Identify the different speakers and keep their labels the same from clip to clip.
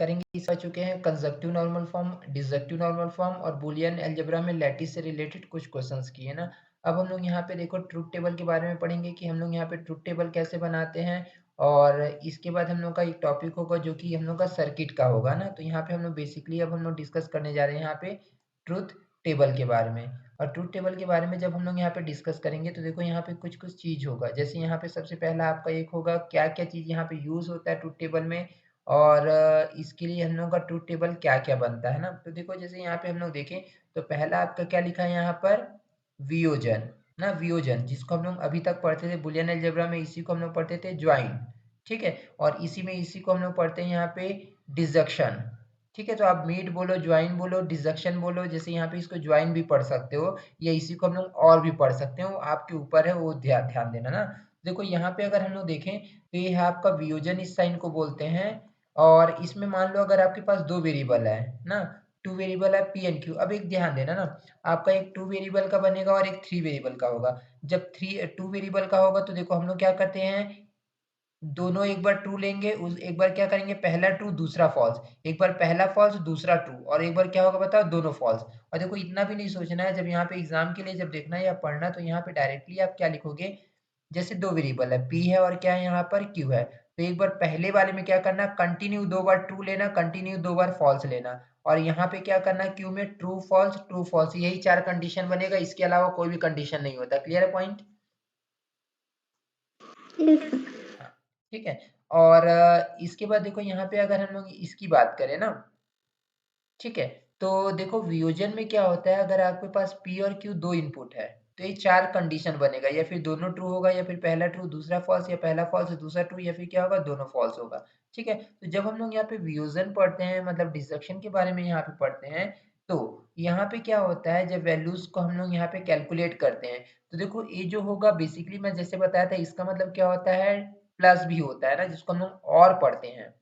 Speaker 1: करेंगे इस आ चुके हैं conjunctive normal form, disjunctive normal form और बूलियन अलजेब्रा में लैटिस से रिलेटेड कुछ क्वेश्चंस किए ना। अब हम लोग यहाँ पे देखो ट्रुथ टेबल के बारे में पढ़ेंगे कि हम लोग यहाँ पे ट्रुथ टेबल कैसे बनाते हैं। और इसके बाद हम लोग का एक टॉपिक होगा जो कि हम लोग का सर्किट का होगा ना। तो यहाँ पे हम लोग बेसिकली अब हम लोग डिस्कस करने जा रहे हैं यहाँ पे ट्रुथ टेबल के बारे में। और ट्रुथ टेबल के बारे में जब हम लोग यहाँ पे डिस्कस करेंगे तो देखो यहाँ पे कुछ कुछ चीज होगा। जैसे यहाँ पे सबसे पहला आपका एक होगा क्या क्या चीज यहाँ पे यूज होता है ट्रुथ टेबल में, और इसके लिए हम लोग का ट्रुथ टेबल क्या क्या बनता है ना। तो देखो जैसे यहाँ पे हम लोग देखें तो पहला आपका क्या लिखा है यहाँ पर, वियोजन ना, वियोजन जिसको हम लोग अभी तक पढ़ते थे बुलियन अलजेब्रा में, इसी को हम लोग पढ़ते थे ज्वाइन। ठीक है, और इसी को हम लोग पढ़ते हैं यहाँ पे डिजक्शन। ठीक है, तो आप मीट बोलो, ज्वाइन बोलो, डिजक्शन बोलो, जैसे यहाँ पे इसको ज्वाइन भी पढ़ सकते हो या इसी को हम लोग और भी पढ़ सकते हो, आपके ऊपर है, वो ध्यान ध्यान देना ना। देखो यहाँ पे अगर हम लोग देखें तो ये है आपका वियोजन, इस साइन को बोलते हैं। और इसमें मान लो अगर आपके पास दो वेरिएबल है ना, टू वेरिएबल है पी एंड क्यू। अब एक ध्यान देना ना, आपका एक टू वेरिएबल का बनेगा और एक थ्री वेरिएबल का होगा। जब टू वेरिएबल का होगा तो देखो हम लोग क्या करते हैं, दोनों एक बार ट्रू लेंगे, उस एक बार क्या करेंगे, पहला ट्रू दूसरा फॉल्स, एक बार पहला फॉल्स दूसरा ट्रू, और एक बार क्या होगा बताओ, दोनों फॉल्स। और देखो इतना भी नहीं सोचना है, जब यहाँ पे एग्जाम के लिए जब देखना है या पढ़ना तो यहाँ पे डायरेक्टली आप क्या लिखोगे, जैसे दो वेरिएबल है पी है और क्या है यहाँ पर क्यू है, तो एक बार पहले वाले में क्या करना, कंटिन्यू दो बार ट्रू लेना, कंटिन्यू दो बार फॉल्स लेना, और यहाँ पे क्या करना क्यू में ट्रू फॉल्स, यही चार कंडीशन बनेगा, इसके अलावा कोई भी कंडीशन नहीं होता। क्लियर है पॉइंट? हाँ, ठीक है। और इसके बाद देखो यहाँ पे अगर हम लोग इसकी बात करें ना, ठीक है, तो देखो वियोजन में क्या होता है, अगर आपके पास P और Q दो इनपुट है तो ये चार कंडीशन बनेगा, या फिर दोनों ट्रू होगा, या फिर पहला ट्रू दूसरा फॉल्स, या पहला फॉल्स दूसरा ट्रू, या फिर क्या होगा, दोनों फॉल्स होगा। ठीक है, तो जब हम लोग यहाँ पे वियोजन पढ़ते हैं, मतलब डिसजक्शन के बारे में यहाँ पे पढ़ते हैं, तो यहाँ पे क्या होता है, जब वैल्यूज को हम लोग यहाँ पे कैलकुलेट करते हैं तो देखो ये जो होगा बेसिकली मैं जैसे बताया था, इसका मतलब क्या होता है, प्लस भी होता है ना, जिसको हम लोग और पढ़ते हैं।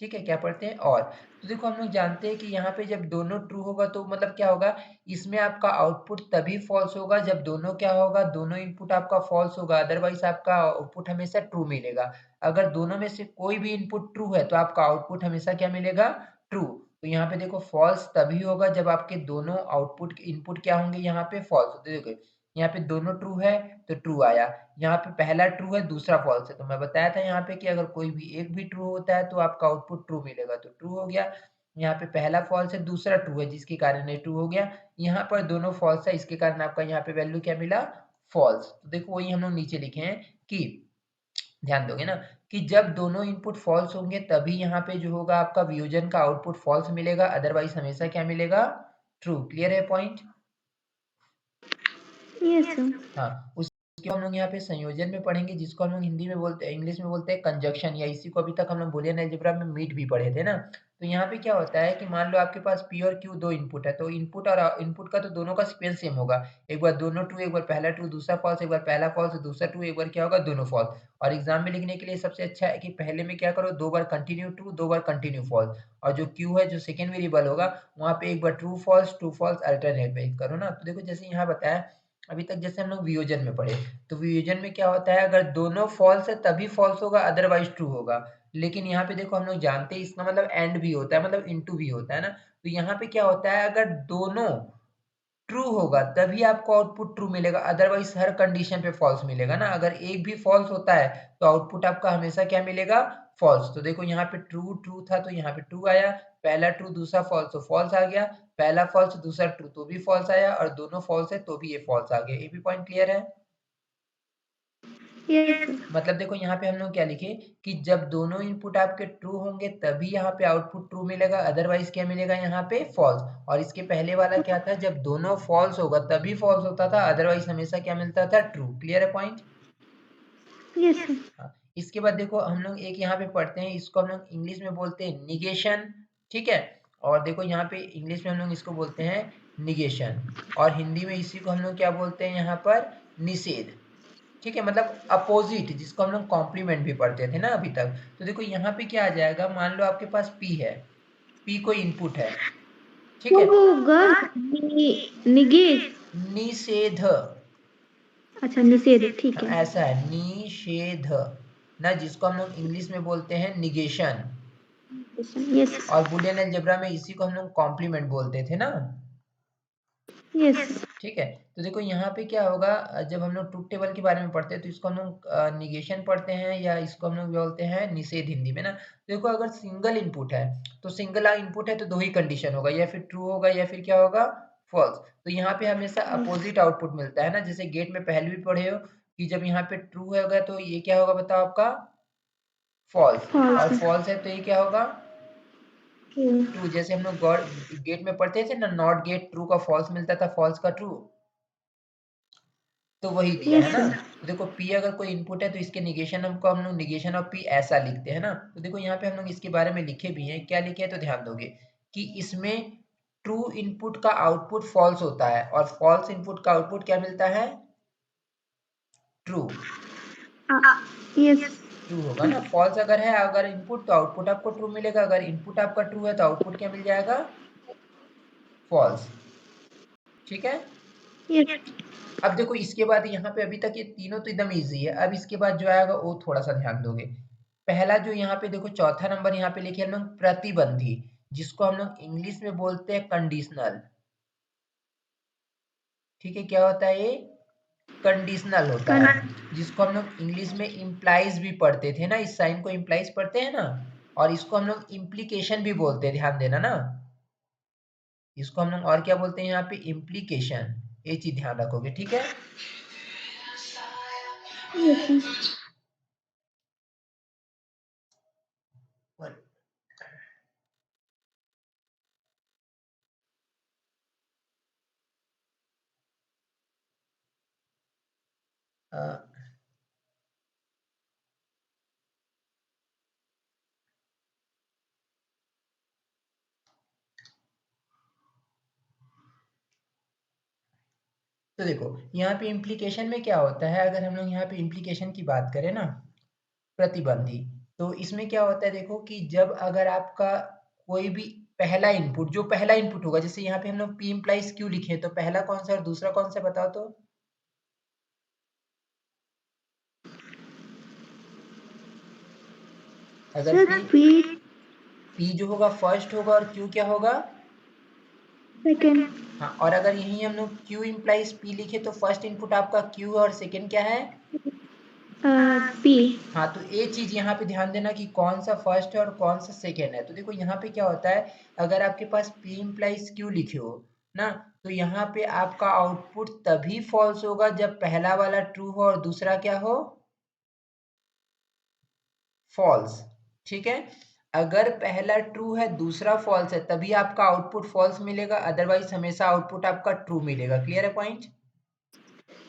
Speaker 1: ठीक है, क्या पढ़ते हैं, और। तो देखो हम लोग जानते हैं कि यहाँ पे जब दोनों ट्रू होगा तो मतलब क्या होगा, इसमें आपका आउटपुट तभी फॉल्स होगा जब दोनों क्या होगा, दोनों इनपुट आपका फॉल्स होगा, अदरवाइज आपका आउटपुट हमेशा ट्रू मिलेगा। अगर दोनों में से कोई भी इनपुट ट्रू है तो आपका आउटपुट हमेशा क्या मिलेगा, ट्रू। तो यहाँ पे देखो फॉल्स तभी होगा जब आपके दोनों आउटपुट इनपुट क्या होंगे, यहाँ पे फॉल्स। तो देखो यहाँ पे दोनों ट्रू है तो ट्रू आया, यहाँ पे पहला ट्रू है दूसरा फॉल्स है, तो मैं बताया था यहाँ पे कि अगर कोई भी एक भी ट्रू होता है तो आपका आउटपुट ट्रू मिलेगा, तो ट्रू हो गया। यहाँ पे पहला फॉल्स है दूसरा ट्रू है जिसके कारण ये ट्रू हो गया, यहाँ पर दोनों फॉल्स है इसके कारण आपका यहाँ पे वैल्यू क्या मिला, फॉल्स। तो देखो वही हम लोग नीचे लिखे हैं कि ध्यान दोगे ना, कि जब दोनों इनपुट फॉल्स होंगे तभी यहाँ पे जो होगा आपका वियोजन का आउटपुट फॉल्स मिलेगा, अदरवाइज हमेशा क्या मिलेगा, ट्रू। क्लियर है पॉइंट?
Speaker 2: Yes sir.
Speaker 1: हाँ, उसके हम लोग यहाँ पे संयोजन में पढ़ेंगे, जिसको हम लोग हिंदी में बोलते हैं, इंग्लिश में बोलते हैं कंजक्शन, या इसी को अभी तक हम लोग बूलियन अलजेब्रा में मीट भी पढ़े थे ना। तो यहाँ पे क्या होता है कि मान लो आपके पास P और Q दो इनपुट है, तो इनपुट और इनपुट का तो दोनों का सीक्वेंस सेम होगा, एक बार दोनों ट्रू, एक बार पहला ट्रू दूसरा फॉल्स, एक बार पहला फॉल्स दूसरा ट्रू, एक बार क्या होगा, दोनों फॉल्स। और एग्जाम में लिखने के लिए सबसे अच्छा है कि पहले में क्या करो, दो बार कंटिन्यू ट्रू, दो बार कंटिन्यू फॉल्स, और जो Q है जो सेकेंड वेरिएबल होगा वहाँ पे एक बार ट्रू फॉल्स अल्टरनेट में करो ना। तो देखो जैसे यहाँ बताया, अभी तक जैसे हम लोग वियोजन में पढ़े, तो वियोजन में क्या होता है, अगर दोनों फॉल्स है तभी फॉल्स होगा, अदरवाइज ट्रू होगा। लेकिन यहाँ पे देखो हम लोग जानते हैं इसका मतलब एंड भी होता है, मतलब इनटू भी होता है ना। तो यहाँ पे क्या होता है, अगर दोनों ट्रू होगा तभी आपको आउटपुट ट्रू मिलेगा, अदरवाइज हर कंडीशन पे फॉल्स मिलेगा ना। अगर एक भी फॉल्स होता है तो आउटपुट आपका हमेशा क्या मिलेगा, फॉल्स। तो देखो यहाँ पे ट्रू ट्रू था तो यहाँ पे ट्रू आया, पहला ट्रू दूसरा फॉल्स तो फॉल्स आ गया, पहला फॉल्स दूसरा ट्रू तो भी फॉल्स आया, और दोनों फॉल्स है तो भी ये फॉल्स आ गया। ये भी पॉइंट क्लियर है?
Speaker 2: Yes sir.
Speaker 1: मतलब देखो यहाँ पे हम लोग क्या लिखे कि जब दोनों इनपुट आपके ट्रू होंगे तभी यहाँ पे आउटपुट ट्रू मिलेगा, अदरवाइज क्या मिलेगा यहाँ पे, फॉल्स। और इसके पहले वाला क्या था, जब दोनों फॉल्स होगा तभी फॉल्स होता था, अदरवाइज हमेशा क्या मिलता था, ट्रू। क्लियर है पॉइंट?
Speaker 2: Yes sir.
Speaker 1: हाँ, इसके बाद देखो हम लोग एक यहाँ पे पढ़ते हैं, इसको हम लोग इंग्लिश में बोलते हैं निगेशन। ठीक है, और देखो यहाँ पे इंग्लिश में हम लोग इसको बोलते हैं निगेशन, और हिंदी में इसी को हम लोग क्या बोलते हैं यहाँ पर, निषेध। ठीक है, मतलब अपोजिट, जिसको हम लोग कॉम्प्लीमेंट भी पढ़ते थे ना अभी तक। तो देखो यहाँ पे क्या आ जाएगा, मान लो आपके पास P है, P कोई इनपुट है, ठीक
Speaker 2: वो
Speaker 1: है,
Speaker 2: होगा निगेश।
Speaker 1: निषेध।
Speaker 2: अच्छा निषेध, ठीक
Speaker 1: हाँ,
Speaker 2: है।
Speaker 1: ऐसा है निषेध ना, जिसको हम लोग इंग्लिश में बोलते हैं निगेशन।
Speaker 2: यस
Speaker 1: और बुलियन अलजेब्रा में इसी को हम लोग कॉम्प्लीमेंट बोलते थे ना।
Speaker 2: यस
Speaker 1: ठीक है, तो देखो यहाँ पे क्या होगा, जब हम लोग ट्रुथ टेबल के बारे में पढ़ते हैं तो इसको हम लोग निगेशन पढ़ते हैं, या इसको हम लोग बोलते हैं निषेध हिंदी में ना। देखो अगर सिंगल इनपुट है तो सिंगल इनपुट है तो दो ही कंडीशन होगा, या फिर ट्रू होगा या फिर क्या होगा, फॉल्स। तो यहाँ पे हमेशा अपोजिट आउटपुट मिलता है ना, जैसे गेट में पहले भी पढ़े हो कि जब यहाँ पे ट्रू होगा तो ये क्या होगा बताओ आपका, फॉल्स। और
Speaker 2: फॉल्स
Speaker 1: फॉल्स है तो ये क्या होगा,
Speaker 2: ट्रू
Speaker 1: ट्रू। जैसे हम लोग गेट में पढ़ते थे ना, नॉट गेट ट्रू का फॉल्स मिलता था, फॉल्स का ट्रू। तो वही दिया है
Speaker 2: यस
Speaker 1: ना।
Speaker 2: सर
Speaker 1: तो देखो p अगर कोई इनपुट है तो इसके निगेशन को हम लोग निगेशन ऑफ p ऐसा लिखते हैं ना। तो देखो यहाँ पे हम लोग इसके बारे में लिखे भी हैं, क्या लिखे हैं तो ध्यान दोगे कि इसमें ट्रू इनपुट का आउटपुट फॉल्स होता है और फॉल्स इनपुट का आउटपुट क्या मिलता है, ट्रू।
Speaker 2: यस
Speaker 1: ट्रू होगा ना, फॉल्स अगर है अगर इनपुट तो आउटपुट आपको ट्रू मिलेगा, अगर इनपुट आपका ट्रू है तो आउटपुट क्या मिल जाएगा, फॉल्स। ठीक है।
Speaker 2: यस
Speaker 1: अब देखो इसके बाद यहाँ पे अभी तक ये तीनों तो एकदम इजी है, अब इसके बाद जो आएगा वो थोड़ा सा ध्यान दोगे। पहला जो यहाँ पे देखो चौथा नंबर यहाँ पे लिखे हम लोग प्रतिबंधी, जिसको हम लोग इंग्लिश में बोलते हैं कंडीशनल। ठीक है, क्या होता है ये, कंडीशनल होता है, जिसको हम लोग इंग्लिश में इम्प्लाइज भी पढ़ते थे ना, इस साइन को इम्प्लाइज पढ़ते हैं ना, और इसको हम लोग इम्प्लीकेशन भी बोलते हैं, ध्यान देना ना। इसको हम लोग और क्या बोलते हैं यहाँ पे, इम्प्लीकेशन। ये चीज ध्यान रखोगे, ठीक है।
Speaker 2: यस
Speaker 1: अ, तो देखो यहाँ पे इम्प्लीकेशन में क्या होता है, अगर हम लोग यहाँ पे इम्प्लीकेशन की बात करें ना, प्रतिबंधी, तो इसमें क्या होता है देखो कि जब अगर आपका कोई भी पहला इनपुट, जो पहला इनपुट होगा, जैसे यहाँ पे हम लोग p इम्प्लाइज q लिखे, तो पहला कौन सा और दूसरा कौन सा बताओ तो, अगर
Speaker 2: सर
Speaker 1: p
Speaker 2: फिर
Speaker 1: p जो होगा फर्स्ट होगा और q क्या होगा,
Speaker 2: सेकंड
Speaker 1: हाँ। और अगर यही हम लोग q इम्प्लाइज p लिखे तो फर्स्ट इनपुट आपका q और सेकंड क्या है,
Speaker 2: पी
Speaker 1: हाँ। तो ये चीज यहाँ पे ध्यान देना कि कौन सा फर्स्ट है और कौन सा सेकेंड है। तो देखो यहाँ पे क्या होता है, अगर आपके पास p इम्प्लाइज q लिखे हो ना, तो यहाँ पे आपका आउटपुट तभी फॉल्स होगा जब पहला वाला ट्रू हो और दूसरा क्या हो, फॉल्स। ठीक है, अगर पहला ट्रू है दूसरा फॉल्स है तभी आपका आउटपुट फॉल्स मिलेगा, अदरवाइज हमेशा आउटपुट आपका ट्रू मिलेगा। क्लियर है पॉइंट।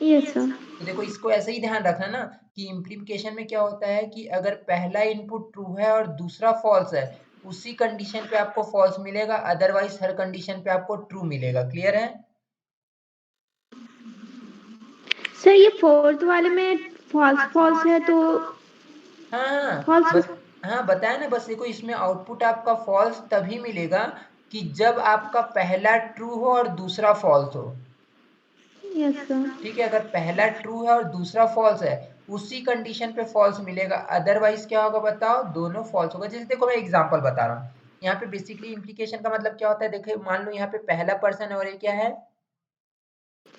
Speaker 2: यस सर
Speaker 1: तो देखो इसको ऐसे ही ध्यान रखना ना कि इम्प्लीकेशन में क्या होता है कि अगर पहला इनपुट ट्रू है और दूसरा फॉल्स है, उसी कंडीशन पे आपको फॉल्स मिलेगा, अदरवाइज हर कंडीशन पे आपको ट्रू मिलेगा। क्लियर है।
Speaker 2: सर ये फोर्थ वाले में फॉल्स फॉल्स है तो
Speaker 1: हाँ हाँ
Speaker 2: फॉल्स
Speaker 1: हाँ बताया ना, बस देखो इसमें आउटपुट आपका फॉल्स तभी मिलेगा कि जब आपका पहला ट्रू हो और दूसरा फॉल्स हो।
Speaker 2: यस सर
Speaker 1: ठीक है, अगर पहला ट्रू है और दूसरा फॉल्स है, उसी कंडीशन पे फॉल्स मिलेगा, अदरवाइज क्या होगा बताओ, दोनों फॉल्स होगा। जैसे देखो मैं एग्जांपल बता रहा हूँ, यहाँ पे बेसिकली इम्प्लीकेशन का मतलब क्या होता है, देखिए मान लो यहाँ पे पहला पर्सन है और ये क्या है,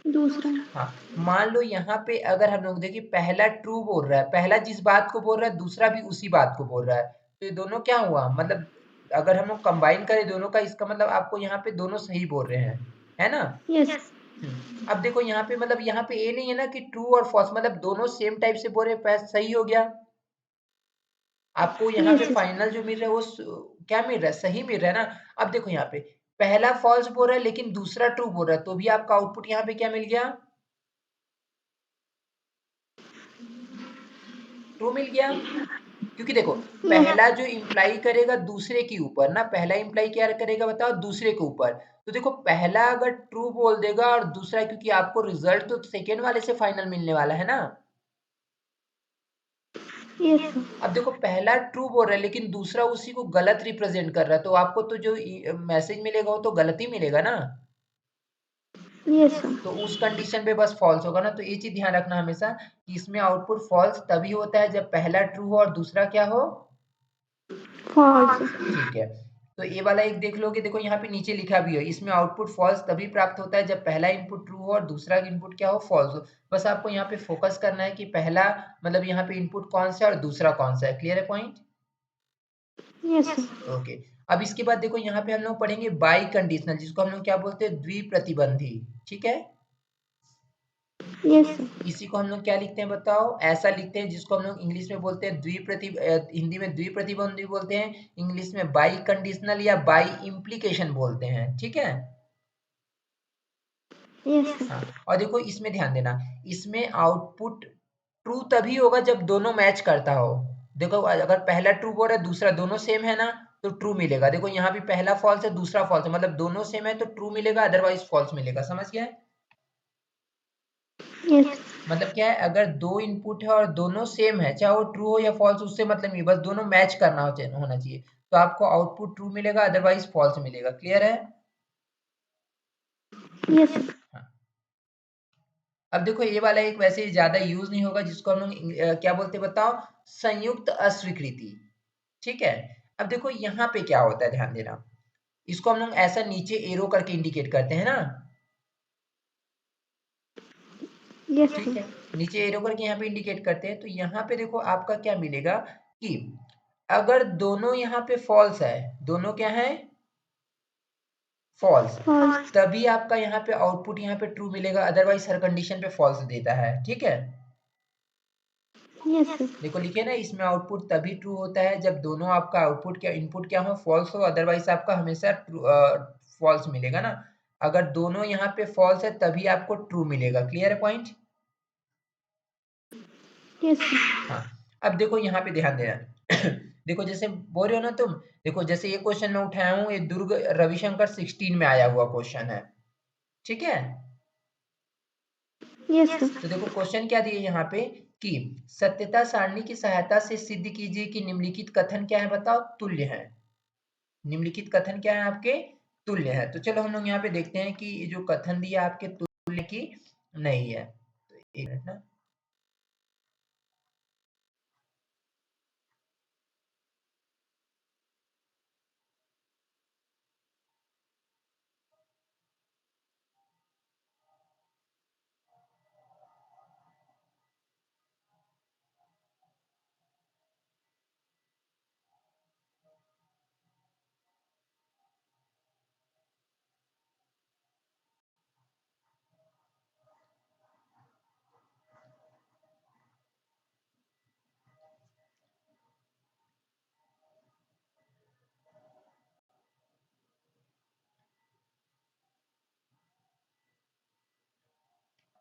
Speaker 2: दूसरा
Speaker 1: हाँ। मान लो यहाँ पे अगर हम लोग देखिए पहला ट्रू बोल रहा है, पहला जिस बात को बोल रहा है दूसरा भी उसी बात को बोल रहा है, तो ये दोनों क्या हुआ, मतलब अगर हम लोग कंबाइन करें दोनों का, इसका मतलब आपको यहाँ पे दोनों सही बोल रहे हैं, है ना।
Speaker 2: यस
Speaker 1: अब देखो यहाँ पे मतलब यहाँ पे ये नहीं है ना कि ट्रू और फॉल्स, मतलब दोनों सेम टाइप से बोल रहे हैं, सही हो गया। आपको यहाँ पे
Speaker 2: यस
Speaker 1: फाइनल जो मिल रहा है वो क्या मिल रहा है, सही मिल रहा है ना। अब देखो यहाँ पे पहला फॉल्स बोल रहा है लेकिन दूसरा ट्रू बोल रहा है, तो भी आपका आउटपुट यहाँ पे क्या मिल गया, ट्रू मिल गया। क्योंकि देखो पहला जो इंप्लाई करेगा दूसरे के ऊपर ना, पहला इंप्लाई क्या करेगा बताओ, दूसरे के ऊपर। तो देखो पहला अगर ट्रू बोल देगा और दूसरा, क्योंकि आपको रिजल्ट तो सेकेंड वाले से फाइनल मिलने वाला है ना।
Speaker 2: यस
Speaker 1: अब देखो पहला ट्रू बोल रहा है लेकिन दूसरा उसी को गलत रिप्रेजेंट कर रहा है, तो आपको तो जो मैसेज मिलेगा वो तो गलत ही मिलेगा ना।
Speaker 2: यस
Speaker 1: तो उस कंडीशन पे बस फॉल्स होगा ना। तो ये चीज ध्यान रखना हमेशा कि इसमें आउटपुट फॉल्स तभी होता है जब पहला ट्रू हो और दूसरा क्या हो,
Speaker 2: फॉल्स।
Speaker 1: ठीक है, तो ये वाला एक देख लोगे, देखो यहाँ पे नीचे लिखा भी है, इसमें आउटपुट फॉल्स तभी प्राप्त होता है जब पहला इनपुट ट्रू हो और दूसरा इनपुट क्या हो, फॉल्स हो। बस आपको यहाँ पे फोकस करना है कि पहला मतलब यहाँ पे इनपुट कौन सा है और दूसरा कौन सा है। क्लियर है पॉइंट?
Speaker 2: Yes sir.
Speaker 1: ओके। अब इसके बाद देखो यहाँ पे हम लोग पढ़ेंगे बाई कंडीशनल, जिसको हम लोग क्या बोलते हैं, द्विप्रतिबंधी। ठीक है,
Speaker 2: यस सर।
Speaker 1: इसी को हम लोग क्या लिखते हैं बताओ, ऐसा लिखते हैं जिसको हम लोग इंग्लिश में बोलते हैं हिंदी में द्विप्रतिबंधी बोलते हैं, इंग्लिश में बाई कंडीशनल या बाई इम्प्लीकेशन बोलते हैं। ठीक है,
Speaker 2: यस सर।
Speaker 1: हाँ। और देखो इसमें ध्यान देना, इसमें आउटपुट ट्रू तभी होगा जब दोनों मैच करता हो। देखो अगर पहला ट्रू बोल रहा है दूसरा दोनों सेम है ना, तो ट्रू मिलेगा। देखो यहाँ भी पहला फॉल्स है दूसरा फॉल्स है, मतलब दोनों सेम है तो ट्रू मिलेगा, अदरवाइज फॉल्स मिलेगा। समझ गया?
Speaker 2: यस।
Speaker 1: मतलब क्या है, अगर दो इनपुट है और दोनों सेम है, चाहे वो ट्रू हो या फॉल्स, उससे मतलब नहीं, बस दोनों मैच करना होना चाहिए, तो आपको आउटपुट ट्रू मिलेगा, अदरवाइज फॉल्स मिलेगा। क्लियर है?
Speaker 2: Yes sir.
Speaker 1: हाँ। अब देखो ये वाला एक वैसे ज्यादा यूज नहीं होगा, जिसको हम लोग क्या बोलते हैं बताओ, संयुक्त अस्वीकृति। ठीक है, अब देखो यहाँ पे क्या होता है, ध्यान देना, इसको हम लोग ऐसा नीचे एरो करके इंडिकेट करते हैं ना।
Speaker 2: यस
Speaker 1: ठीक
Speaker 2: सर।
Speaker 1: है, नीचे एरो करके यहाँ पे इंडिकेट करते हैं, तो यहाँ पे देखो आपका क्या मिलेगा कि अगर दोनों यहाँ पे फॉल्स है, दोनों क्या है, फॉल्स,
Speaker 2: फॉल्स।
Speaker 1: तभी आपका यहाँ पे आउटपुट यहाँ पे ट्रू मिलेगा, अदरवाइज हर कंडीशन पे फॉल्स देता है। ठीक है,
Speaker 2: यस सर।
Speaker 1: देखो लिखे ना, इसमें आउटपुट तभी ट्रू होता है जब दोनों आपका आउटपुट क्या इनपुट क्या हो, फॉल्स हो, अदरवाइज आपका हमेशा फॉल्स मिलेगा ना। अगर दोनों यहाँ पे फॉल्स है तभी आपको ट्रू मिलेगा। क्लियर है पॉइंट?
Speaker 2: Yes sir.
Speaker 1: हाँ। अब देखो यहाँ पे ध्यान देना देखो जैसे बोल रहे हो ना तुम, देखो जैसे ये क्वेश्चन मैं उठाया हूँ, ये दुर्ग रविशंकर 16 में आया हुआ क्वेश्चन है। ठीक है,
Speaker 2: यस सर।
Speaker 1: तो देखो क्वेश्चन क्या दिए यहाँ पे कि सत्यता सारणी की सहायता से सिद्ध कीजिए कि निम्नलिखित कथन क्या है, बताओ, तुल्य है। निम्नलिखित कथन क्या है आपके, तुल्य है। तो चलो हम लोग यहाँ पे देखते हैं कि ये जो कथन दिया आपके तुल्य की नहीं है। तो एक मिनट ना,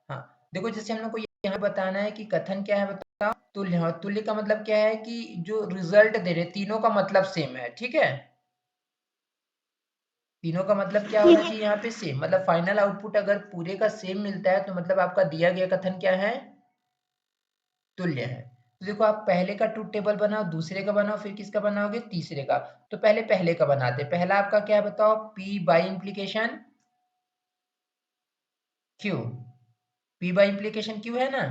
Speaker 1: हाँ। देखो जैसे हम लोग को यहाँ बताना है कि कथन क्या है, बताओ, तुल्य। हाँ, तुल्य का मतलब क्या है कि जो रिजल्ट दे रहे तीनों का मतलब सेम है। ठीक है, तीनों का मतलब क्या होना चाहिए यहाँ पे, सेम, मतलब फाइनल आउटपुट अगर पूरे का सेम मिलता है तो मतलब आपका दिया गया कथन क्या है, तुल्य है। तो देखो आप पहले का ट्रुथ टेबल बनाओ, दूसरे का बनाओ, फिर किसका बनाओगे, तीसरे का। तो पहले पहले का बनाते, पहला आपका क्या है बताओ, P by implication Q, P by implication Q है ना।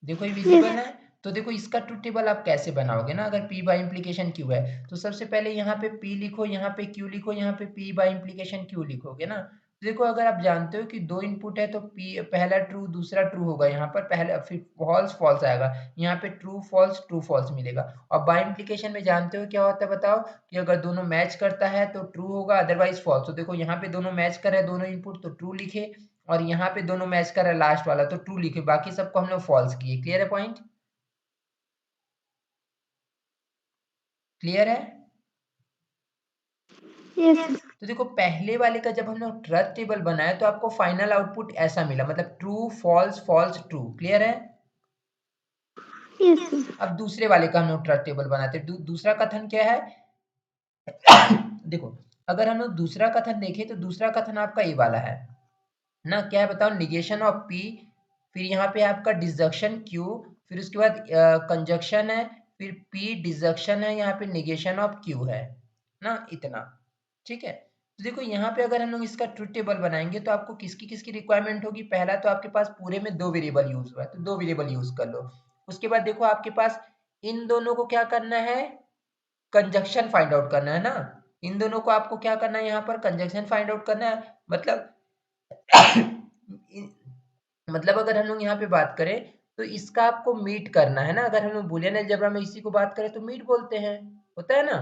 Speaker 1: देखो ये विजिबल है। तो देखो इसका ट्रुथ टेबल आप कैसे बनाओगे ना, अगर P बाई इम्प्लीकेशन Q है, तो सबसे पहले यहाँ पे P लिखो, यहाँ पे Q लिखो, यहाँ पे P बाई इम्प्लीकेशन Q लिखोगे ना। तो देखो अगर आप जानते हो कि दो इनपुट है तो P पहला ट्रू दूसरा ट्रू होगा, यहाँ पर पहला फिर फॉल्स फॉल्स आएगा, यहाँ पे ट्रू फॉल्स मिलेगा। और बाई इम्प्लीकेशन में जानते हो क्या होता है बताओ, कि अगर दोनों मैच करता है तो ट्रू होगा, अदरवाइज फॉल्स। तो देखो यहाँ पे दोनों मैच कर रहे हैं दोनों इनपुट, तो ट्रू लिखे, और यहाँ पे दोनों मैच कर रहा है लास्ट वाला, तो ट्रू लिखे, बाकी सबको हम लोग फॉल्स किए। क्लियर है पॉइंट? क्लियर है?
Speaker 2: यस।
Speaker 1: तो देखो पहले वाले का जब हम लोग ट्रुथ टेबल बनाए तो आपको फाइनल आउटपुट ऐसा मिला, मतलब true false false true. Clear है?
Speaker 2: यस।
Speaker 1: अब दूसरे वाले का हम लोग ट्रुथ टेबल बनाते, दूसरा कथन क्या है देखो अगर हम लोग दूसरा कथन देखें तो दूसरा कथन आपका ये वाला है ना, क्या है बताओ, निगेशन ऑफ P, फिर यहाँ पे आपका डिसजंक्शन Q, फिर उसके बाद कंजक्शन है, फिर P डिसजंक्शन है, यहाँ पे निगेशन ऑफ Q है ना, इतना। ठीक है, तो देखो यहाँ पे अगर हम लोग इसका ट्रुथ टेबल बनाएंगे तो आपको किसकी किसकी रिक्वायरमेंट होगी, पहला तो आपके पास पूरे में दो वेरिएबल यूज हुआ है तो दो वेरिएबल यूज कर लो। उसके बाद देखो आपके पास इन दोनों को क्या करना है, कंजक्शन फाइंड आउट करना है ना। इन दोनों को आपको क्या करना है, यहाँ पर कंजक्शन फाइंड आउट करना है। मतलब मतलब अगर हम लोग यहाँ पे बात करें तो इसका आपको मीट करना है ना। अगर हम लोग बूलियन अलजेब्रा में इसी को बात करें तो मीट बोलते हैं, होता है ना।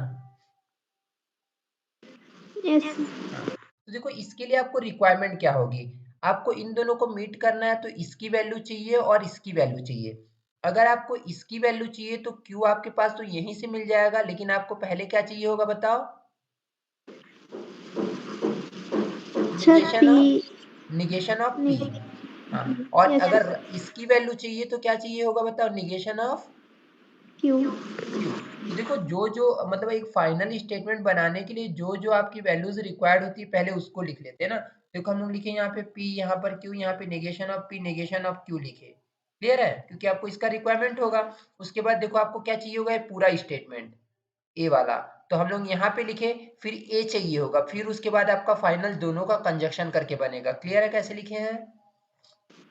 Speaker 2: यस।
Speaker 1: हाँ, तो देखो इसके लिए आपको रिक्वायरमेंट क्या होगी, आपको इन दोनों को मीट करना है तो इसकी वैल्यू चाहिए और इसकी वैल्यू चाहिए। अगर आपको इसकी वैल्यू चाहिए तो Q आपके पास तो यहीं से मिल जाएगा, लेकिन आपको पहले क्या चाहिए होगा बताओ,
Speaker 2: sir
Speaker 1: negation
Speaker 2: P.
Speaker 1: Of, negation of P। हाँ, और
Speaker 2: यस।
Speaker 1: अगर इसकी वैल्यू चाहिए तो क्या चाहिए होगा बताओ, निगेशन ऑफ
Speaker 2: क्यू।
Speaker 1: क्यू। तो देखो जो जो मतलब एक फाइनल स्टेटमेंट बनाने के लिए जो जो आपकी वैल्यूज रिक्वायर्ड होती है पहले उसको लिख लेते हैं ना। देखो हम लोग लिखे यहाँ पे P, यहाँ पर Q, यहाँ पे negation of P negation of Q लिखे। क्लियर है, क्योंकि आपको इसका रिक्वायरमेंट होगा। उसके बाद देखो आपको क्या चाहिए होगा, पूरा स्टेटमेंट ए वाला, तो हम लोग यहाँ पे लिखे, फिर ए चाहिए होगा, फिर उसके बाद आपका फाइनल दोनों का कंजक्शन करके बनेगा। क्लियर है कैसे लिखे हैं।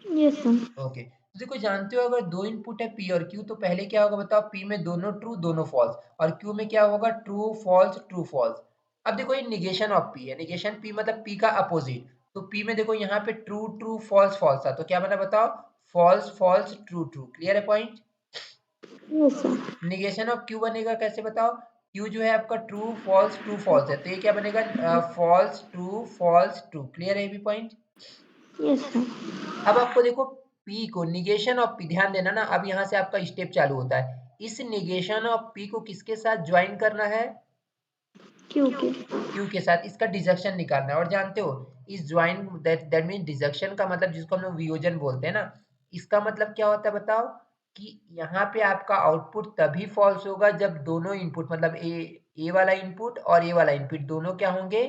Speaker 2: Yes sir.
Speaker 1: ओके, तो देखो जानते हो अगर दो इनपुट है P और Q तो पहले क्या होगा बताओ, P में दोनों ट्रू दोनों फॉल्स, और Q में क्या होगा, ट्रू फॉल्स ट्रू फॉल्स। अब देखो ये निगेशन ऑफ P है, निगेशन P मतलब P का अपोजिट, तो P में देखो यहाँ पे ट्रू ट्रू फॉल्स फॉल्स था, तो क्या बना बताओ, false false true true. Clear है point.
Speaker 2: Yes sir.
Speaker 1: Negation of Q बनेगा कैसे बताओ, Q जो है आपका ट्रू फॉल्स है, तो ये क्या बनेगा, फॉल्स ट्रू। क्लियर है ये भी पॉइंट।
Speaker 2: Yes sir.
Speaker 1: अब आपको देखो P को, निगेशन ऑफ P, ध्यान देना ना, अब यहाँ से आपका स्टेप चालू होता है। इस निगेशन ऑफ P को किसके साथ ज्वाइन करना है,
Speaker 2: क्यू के।
Speaker 1: Q के साथ, इसका डिजक्शन निकालना है। और जानते हो इस ज्वाइन, दैट मीन डिजक्शन का मतलब जिसको हम लोग वियोजन बोलते हैं ना, इसका मतलब क्या होता है बताओ, कि यहाँ पे आपका आउटपुट तभी फॉल्स होगा जब दोनों इनपुट मतलब ए वाला इनपुट और ए वाला इनपुट दोनों क्या होंगे,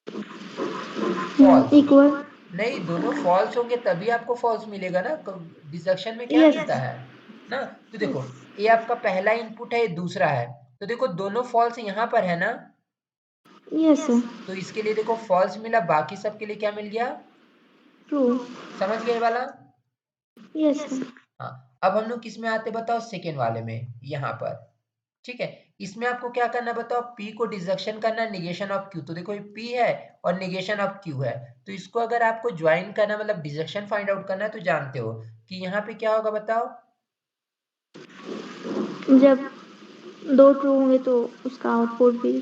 Speaker 1: फॉल्स।
Speaker 2: इक्वल।
Speaker 1: नहीं, दोनों फॉल्स होंगे तभी आपको फॉल्स मिलेगा ना। डिसक्शन में क्या
Speaker 2: यस।
Speaker 1: मिलता है ना। तो देखो ये आपका पहला इनपुट है, ये दूसरा है, तो देखो दोनों फॉल्स यहाँ पर है ना,
Speaker 2: यस सर।
Speaker 1: तो इसके लिए देखो फॉल्स मिला, बाकी सबके लिए क्या मिल गया,
Speaker 2: ट्रू।
Speaker 1: समझ गए वाला।
Speaker 2: Yes sir.
Speaker 1: हाँ, अब हम लोग किस में आते बताओ, सेकेंड वाले में, यहाँ पर। ठीक है, इसमें आपको क्या करना है बताओ, P को डिसक्शन करना है, निगेशन ऑफ Q। तो देखो ये P है और निगेशन ऑफ Q है, तो इसको अगर आपको ज्वाइन करना मतलब डिसक्शन फाइंड आउट करना है तो जानते हो कि यहाँ पे क्या होगा बताओ,
Speaker 2: जब दो ट्रू होंगे तो उसका आउटपुट भी।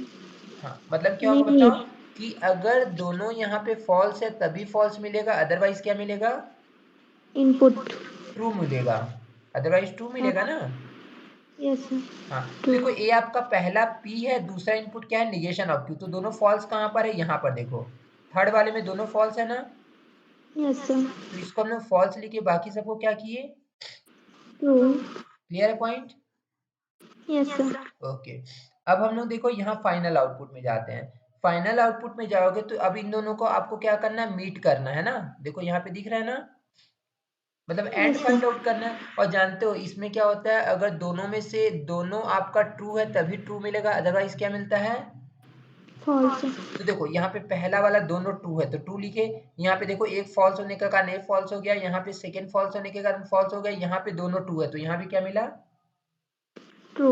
Speaker 1: हाँ मतलब क्या होगा
Speaker 2: नहीं।
Speaker 1: बताओ, कि अगर दोनों यहाँ पे फॉल्स है तभी फॉल्स मिलेगा, अदरवाइज क्या मिलेगा,
Speaker 2: इनपुट।
Speaker 1: ट्रू मिलेगा, अदरवाइज ट्रू मिलेगा ना।
Speaker 2: Yes sir.
Speaker 1: हाँ, तो
Speaker 2: ट्रू।
Speaker 1: देखो ये आपका पहला P है, दूसरा इनपुट क्या है, निगेशन ऑफ Q, तो दोनों फॉल्स कहाँ पर है, यहाँ पर देखो, थर्ड वाले में दोनों फॉल्स है ना,
Speaker 2: यस सर।
Speaker 1: तो इसको हमने फॉल्स लिखे, बाकी सबको क्या किए,
Speaker 2: ट्रू।
Speaker 1: क्लियर है पॉइंट।
Speaker 2: Yes sir.
Speaker 1: ओके, अब हम लोग देखो यहाँ फाइनल आउटपुट में जाते हैं। फाइनल आउटपुट में जाओगे तो अब इन दोनों को आपको क्या करना है, मीट करना है ना। देखो यहाँ पे दिख रहा है ना, मतलब and
Speaker 2: yes
Speaker 1: find
Speaker 2: sir.
Speaker 1: Out करना है। और जानते हो इसमें क्या होता है, अगर दोनों में से दोनों आपका ट्रू है तभी ट्रू मिलेगा, अदरवाइज क्या मिलता है,
Speaker 2: फॉल्स।
Speaker 1: तो देखो यहाँ पे पहला वाला दोनों ट्रू है तो ट्रू लिखे, यहाँ पे देखो एक फॉल्स होने के कारण एक फॉल्स हो गया, यहाँ पे सेकंड फॉल्स होने के कारण फॉल्स हो गया, यहाँ पे दोनों ट्रू है तो यहाँ भी क्या मिला,
Speaker 2: ट्रू।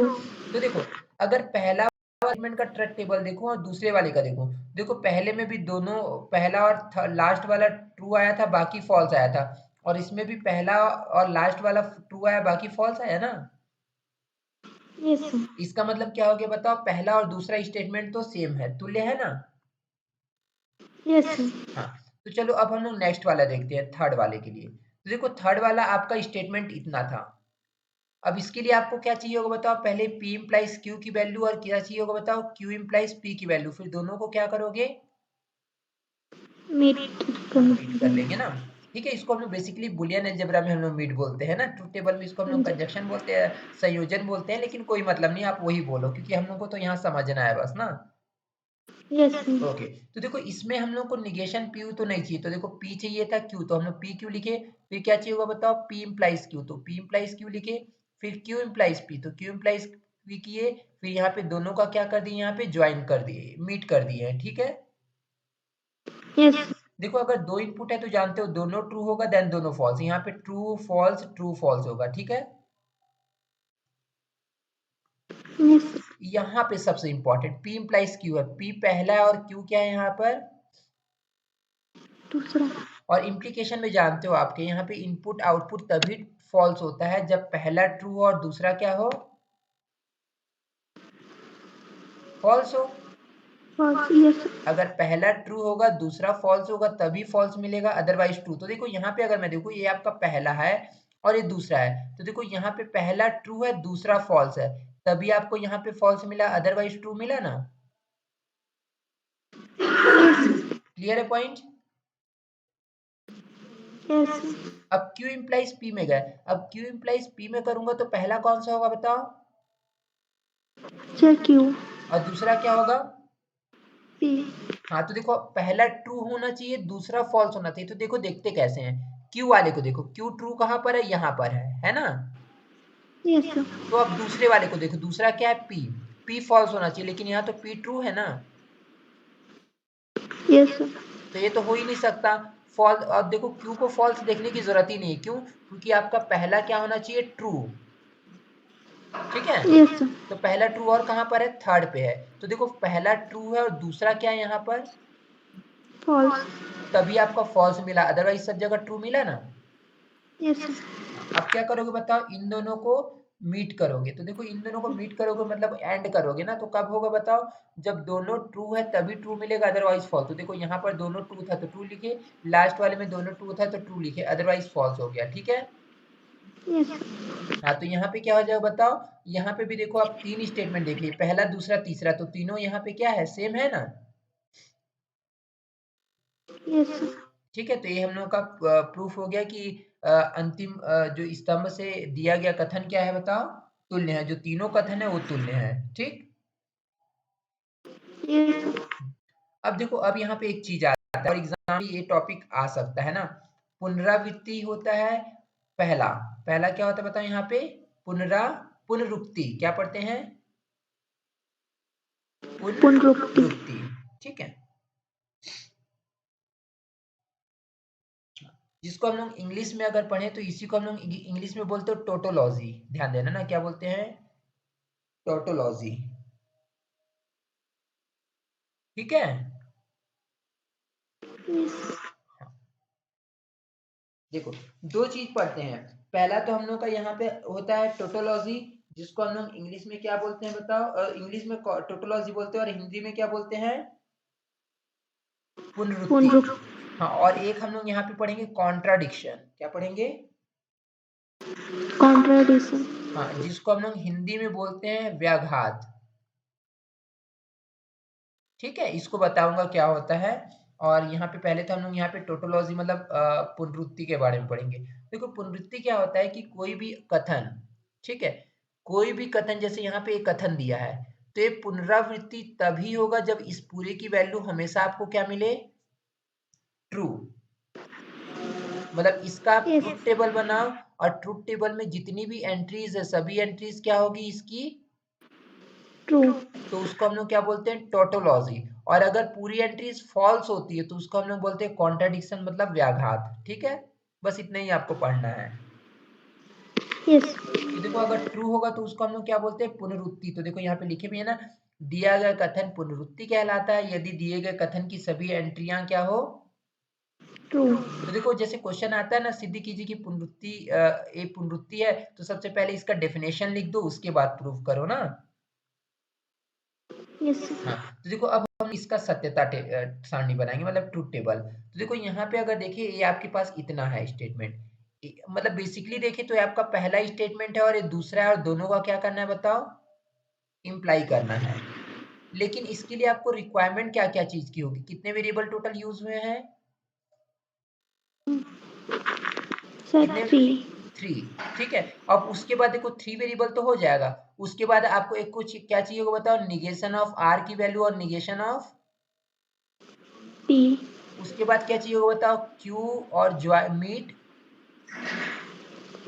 Speaker 1: तो देखो अगर पहला एलिमेंट का ट्रक टेबल देखो और दूसरे वाले का देखो, देखो पहले में भी दोनों, पहला और लास्ट वाला ट्रू आया था बाकी फॉल्स आया था, और इसमें भी पहला और लास्ट वाला ट्रू आया बाकी फॉल्स आया ना।
Speaker 2: Yes sir.
Speaker 1: इसका मतलब क्या हो गया बताओ, पहला और दूसरा स्टेटमेंट तो सेम है, तुल्य है ना।
Speaker 2: Yes sir.
Speaker 1: हाँ, तो चलो अब हम लोग नेक्स्ट वाला देखते हैं, थर्ड वाले के लिए। तो देखो थर्ड वाला आपका स्टेटमेंट इतना था। अब इसके लिए आपको क्या चाहिए होगा बताओ, पहले P इम्प्लाइज Q की वैल्यू, और क्या चाहिए होगा बताओ, Q इम्प्लाइज P की वैल्यू, फिर दोनों को क्या करोगे,
Speaker 2: मीट
Speaker 1: हाँ
Speaker 2: करना
Speaker 1: मीट कर लेंगे
Speaker 2: पड़ेगा।
Speaker 1: ना। ठीक है, इसको हम लोग बेसिकली बुलियन अलजेब्रा में हम लोग मीट बोलते हैं ना, ट्रुथ टेबल में इसको हम
Speaker 2: हाँ
Speaker 1: लोग
Speaker 2: जी।
Speaker 1: कंजक्शन बोलते हैं, संयोजन बोलते हैं, लेकिन कोई मतलब नहीं, आप वही बोलो क्योंकि हम लोग को तो यहाँ समझना है बस ना।
Speaker 2: Yes sir.
Speaker 1: ओके, तो देखो इसमें हम लोग को निगेशन P तो नहीं चाहिए, तो देखो P चाहिए था Q, तो हम लोग P Q लिखे, फिर क्या चाहिए होगा बताओ, P इम्प्लाइज Q, तो P इम्प्लाइज Q लिखे, फिर Q इम्प्लाइज P, तो Q इम्प्लाइज P किए, फिर यहाँ पे दोनों का क्या कर दिए, यहाँ पे ज्वाइन कर दिए, मीट कर दिए हैं। ठीक है,
Speaker 2: यस।
Speaker 1: देखो अगर दो इनपुट है तो जानते हो दोनों ट्रू होगा देन दोनों फॉल्स, यहाँ पे ट्रू फॉल्स होगा। ठीक है,
Speaker 2: यस
Speaker 1: यहाँ पे सबसे इंपॉर्टेंट P इम्प्लाइज Q है, P पहला है और Q क्या है यहाँ पर
Speaker 2: दूसरा।
Speaker 1: और इम्प्लीकेशन में जानते हो आपके यहाँ पे इनपुट आउटपुट तभी फॉल्स होता है जब पहला ट्रू हो और दूसरा क्या हो फॉल्स हो।
Speaker 2: फॉल्स। यस
Speaker 1: अगर पहला ट्रू होगा दूसरा फॉल्स होगा तभी फॉल्स मिलेगा अदरवाइज ट्रू। तो देखो यहाँ पे अगर मैं देखूँ ये आपका पहला है और ये दूसरा है तो देखो यहाँ पे पहला ट्रू है दूसरा फॉल्स है तभी आपको यहाँ पे फॉल्स मिला अदरवाइज ट्रू मिला ना। क्लियर है पॉइंट।
Speaker 2: यस
Speaker 1: अब Q इम्प्लाइज P में गए, अब Q इम्प्लाइज P में करूंगा तो पहला कौन सा होगा बताओ
Speaker 2: सर क्यू।
Speaker 1: और दूसरा क्या होगा
Speaker 2: पी।
Speaker 1: हाँ तो देखो पहला ट्रू होना चाहिए दूसरा फॉल्स होना चाहिए। तो देखो देखते कैसे हैं Q वाले को देखो Q ट्रू कहाँ पर है यहाँ पर है ना।
Speaker 2: Yes sir.
Speaker 1: तो अब दूसरे वाले को देखो दूसरा क्या है P, P फॉल्स होना चाहिए लेकिन यहाँ तो P ट्रू है ना।
Speaker 2: Yes sir.
Speaker 1: तो ये तो हो ही नहीं सकता फॉल्स। अब देखो Q को फॉल्स देखने की जरूरत ही नहीं है क्यों क्योंकि आपका पहला क्या होना चाहिए ट्रू। ठीक है
Speaker 2: यस सर।
Speaker 1: तो पहला ट्रू और कहाँ पर है थर्ड पे है तो देखो पहला ट्रू है और दूसरा क्या है यहाँ पर
Speaker 2: फॉल्स।
Speaker 1: तभी आपका फॉल्स मिला अदरवाइज सब जगह ट्रू मिला ना।
Speaker 2: Yes sir.
Speaker 1: हाँ, अब क्या करोगे बताओ इन दोनों को मीट करोगे तो देखो इन दोनों को मीट करोगे मतलब एंड करोगे ना तो कब होगा बताओ जब दोनों ट्रू है तभी ट्रू मिलेगा अदरवाइज फॉल्स। तो देखो यहाँ पर दोनों ट्रू था तो ट्रू लिखे लास्ट वाले में दोनों ट्रू था तो ट्रू लिखे अदरवाइज फॉल्स हो गया। ठीक है
Speaker 2: यस सर।
Speaker 1: हाँ तो यहाँ पे क्या हो जाएगा बताओ यहाँ पे भी देखो आप तीन स्टेटमेंट देख लिए पहला दूसरा तीसरा तो तीनों यहाँ पे क्या है सेम है ना।
Speaker 2: Yes sir.
Speaker 1: ठीक है तो ये हम लोग का प्रूफ हो गया कि अंतिम जो स्तंभ से दिया गया कथन क्या है बताओ तुल्य है। जो तीनों कथन है वो तुल्य है। ठीक
Speaker 2: यस सर।
Speaker 1: अब देखो अब यहाँ पे एक चीज आता है और एग्जाम में ये टॉपिक आ सकता है ना पुनरावृत्ति होता है पहला। पहला क्या होता है बताओ यहाँ पे पुनरुक्ति क्या पढ़ते हैं
Speaker 2: पुनरुक्ति।
Speaker 1: पुनरुक्ति। ठीक है जिसको हम लोग इंग्लिश में अगर पढ़े तो इसी को हम लोग इंग्लिश में बोलते हो टोटोलॉजी। ध्यान देना ना क्या बोलते हैं टोटोलॉजी। ठीक है
Speaker 2: यस।
Speaker 1: देखो दो चीज पढ़ते हैं पहला तो हम लोग का यहाँ पे होता है टोटोलॉजी जिसको हम लोग इंग्लिश में क्या बोलते हैं बताओ इंग्लिश में टोटोलॉजी बोलते हैं और हिंदी में क्या बोलते हैं पुनरुक्ति।
Speaker 2: पुनरुक्ति।
Speaker 1: हाँ और एक हम लोग यहाँ पे पढ़ेंगे कॉन्ट्राडिक्शन। क्या पढ़ेंगे
Speaker 2: कॉन्ट्राडिक्शन।
Speaker 1: हाँ जिसको हम लोग हिंदी में बोलते हैं व्याघात। ठीक है इसको बताऊंगा क्या होता है। और यहाँ पे पहले तो हम लोग यहाँ पे टोटोलॉजी मतलब पुनरुक्ति के बारे में पढ़ेंगे। देखो पुनरुक्ति क्या होता है कि कोई भी कथन ठीक है कोई भी कथन जैसे यहाँ पे एक कथन दिया है तो ये पुनरावृत्ति तभी होगा जब इस पूरे की वैल्यू हमेशा आपको क्या मिले ट्रू। मतलब इसका आप
Speaker 2: यस।
Speaker 1: ट्रुथ टेबल बनाओ और ट्रुथ टेबल में जितनी भी एंट्रीज है सभी एंट्रीज क्या होगी इसकी
Speaker 2: ट्रू।
Speaker 1: तो उसको हम लोग क्या बोलते हैं टोटोलॉजी। और अगर पूरी एंट्रीज फॉल्स होती है तो उसको हम लोग बोलते हैं कॉन्ट्राडिक्शन मतलब व्याघात। ठीक है बस इतना ही आपको पढ़ना है।
Speaker 2: यस।
Speaker 1: तो देखो अगर ट्रू होगा तो उसको हम लोग क्या बोलते हैं पुनरुक्ति। तो देखो यहाँ पे लिखे भी है ना दिया गया कथन पुनरुक्ति कहलाता है यदि दिए गए कथन की सभी एंट्रियां क्या हो
Speaker 2: ट्रू।
Speaker 1: तो देखो जैसे क्वेश्चन आता है ना सिद्धि कीजिए कि पुनरुक्ति एक पुनरुक्ति है तो सबसे पहले इसका डेफिनेशन लिख दो उसके बाद प्रूव करो ना।
Speaker 2: यस।
Speaker 1: हाँ तो देखो अब हम इसका सत्यता सारणी बनाएंगे मतलब ट्रूथ टेबल। तो देखो यहाँ पे अगर देखिए ये आपके पास इतना है स्टेटमेंट मतलब बेसिकली देखिए तो ये आपका पहला स्टेटमेंट है और ये दूसरा है और दोनों का क्या करना है बताओ इम्प्लाई करना है। लेकिन इसके लिए आपको रिक्वायरमेंट क्या क्या चीज की होगी कितने वेरिएबल टोटल यूज हुए हैं
Speaker 2: सर
Speaker 1: कितने
Speaker 2: थ्री।
Speaker 1: थ्री। ठीक है अब उसके बाद देखो थ्री वेरिएबल तो हो जाएगा उसके बाद आपको एक कुछ क्या चाहिए होगा बताओ निगेशन ऑफ आर की वैल्यू और निगेशन ऑफ
Speaker 2: पी।
Speaker 1: उसके बाद क्या चाहिए होगा बताओ क्यू और मीट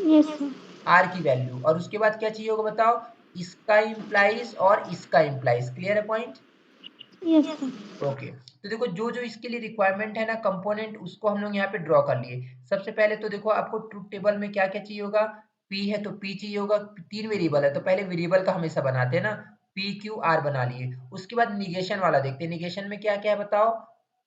Speaker 2: यस सर।
Speaker 1: आर की वैल्यू और उसके बाद क्या चाहिए होगा बताओ इसका इम्प्लाइज और इसका इम्प्लाइज। क्लियर है पॉइंट।
Speaker 2: Yes sir.
Speaker 1: ओके तो देखो जो जो इसके लिए रिक्वायरमेंट है ना कंपोनेंट उसको हम लोग यहाँ पे ड्रॉ कर लिए। सबसे पहले तो देखो आपको ट्रूथ टेबल में क्या क्या चाहिए होगा P है तो P चाहिए होगा, 3 वेरिएबल है तो पहले वेरिएबल का हमेशा बनाते हैं ना, P Q R बना लिए। उसके बाद निगेशन वाला देखते हैं, निगेशन में क्या-क्या है बताओ?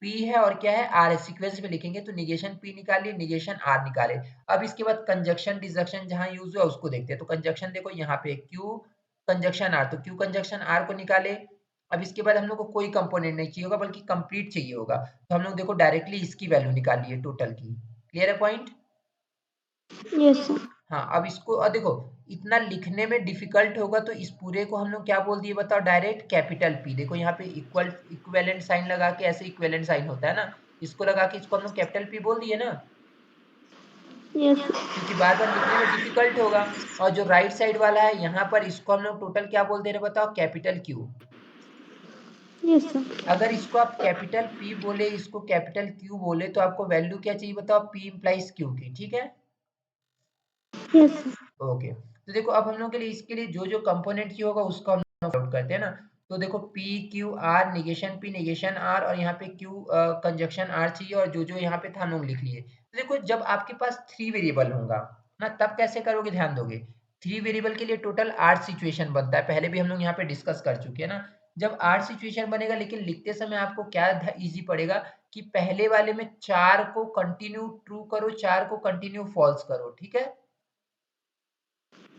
Speaker 1: P है और क्या है? R है, सीक्वेंस में लिखेंगे तो निगेशन P निकालिए, निगेशन R निकाले। अब इसके बाद कंजंक्शन डिसजंक्शन जहाँ यूज़ हुआ उसको देखते हैं, तो कंजंक्शन देखो यहाँ पे Q कंजंक्शन R, तो Q कंजंक्शन R को निकाले। अब इसके बाद हम लोग को कोई कंपोनेंट नहीं चाहिए होगा बल्कि कंप्लीट चाहिए होगा, तो हम लोग देखो डायरेक्टली इसकी वैल्यू निकालिए टोटल की। क्लियर है पॉइंट?
Speaker 2: Yes sir.
Speaker 1: हाँ, अब इसको देखो इतना लिखने में डिफिकल्ट होगा तो इस पूरे को हम लोग क्या बोल दिए बताओ? Direct capital P। देखो यहाँ पे इक्विवेलेंट साइन लगा के, ऐसे इक्विवेलेंट साइन होता है ना, इसको लगा के इसको हम लोग कैपिटल P बोल दिए ना,
Speaker 2: यस सर।
Speaker 1: क्योंकि बार बार लिखने में डिफिकल्ट होगा। और जो राइट साइड वाला है यहाँ पर इसको हम लोग टोटल क्या बोल दे रहे बताओ? Capital Q।
Speaker 2: Yes sir.
Speaker 1: अगर इसको आप कैपिटल P बोले, इसको कैपिटल Q बोले, तो आपको वैल्यू क्या चाहिए बताओ? P इम्प्लाइज Q की, ठीक है?
Speaker 2: Yes sir.
Speaker 1: ओके, तो देखो अब हम लोग के लिए इसके लिए जो जो कंपोनेंट की होगा उसको हम लोग आउट करते हैं ना, तो देखो P Q R negation P negation R और यहाँ पे Q कंजक्शन R चाहिए, और जो जो यहाँ पे था हम लोग लिख लिए। तो देखो जब आपके पास 3 वेरिएबल होगा ना, तब कैसे करोगे ध्यान दोगे? 3 वेरिएबल के लिए टोटल 8 सिचुएशन बनता है, पहले भी हम लोग यहाँ पे डिस्कस कर चुके हैं ना। जब 8 सिचुएशन बनेगा, लेकिन लिखते समय आपको क्या इजी पड़ेगा कि पहले वाले में 4 को कंटिन्यू ट्रू करो, 4 को कंटिन्यू फॉल्स करो, ठीक है?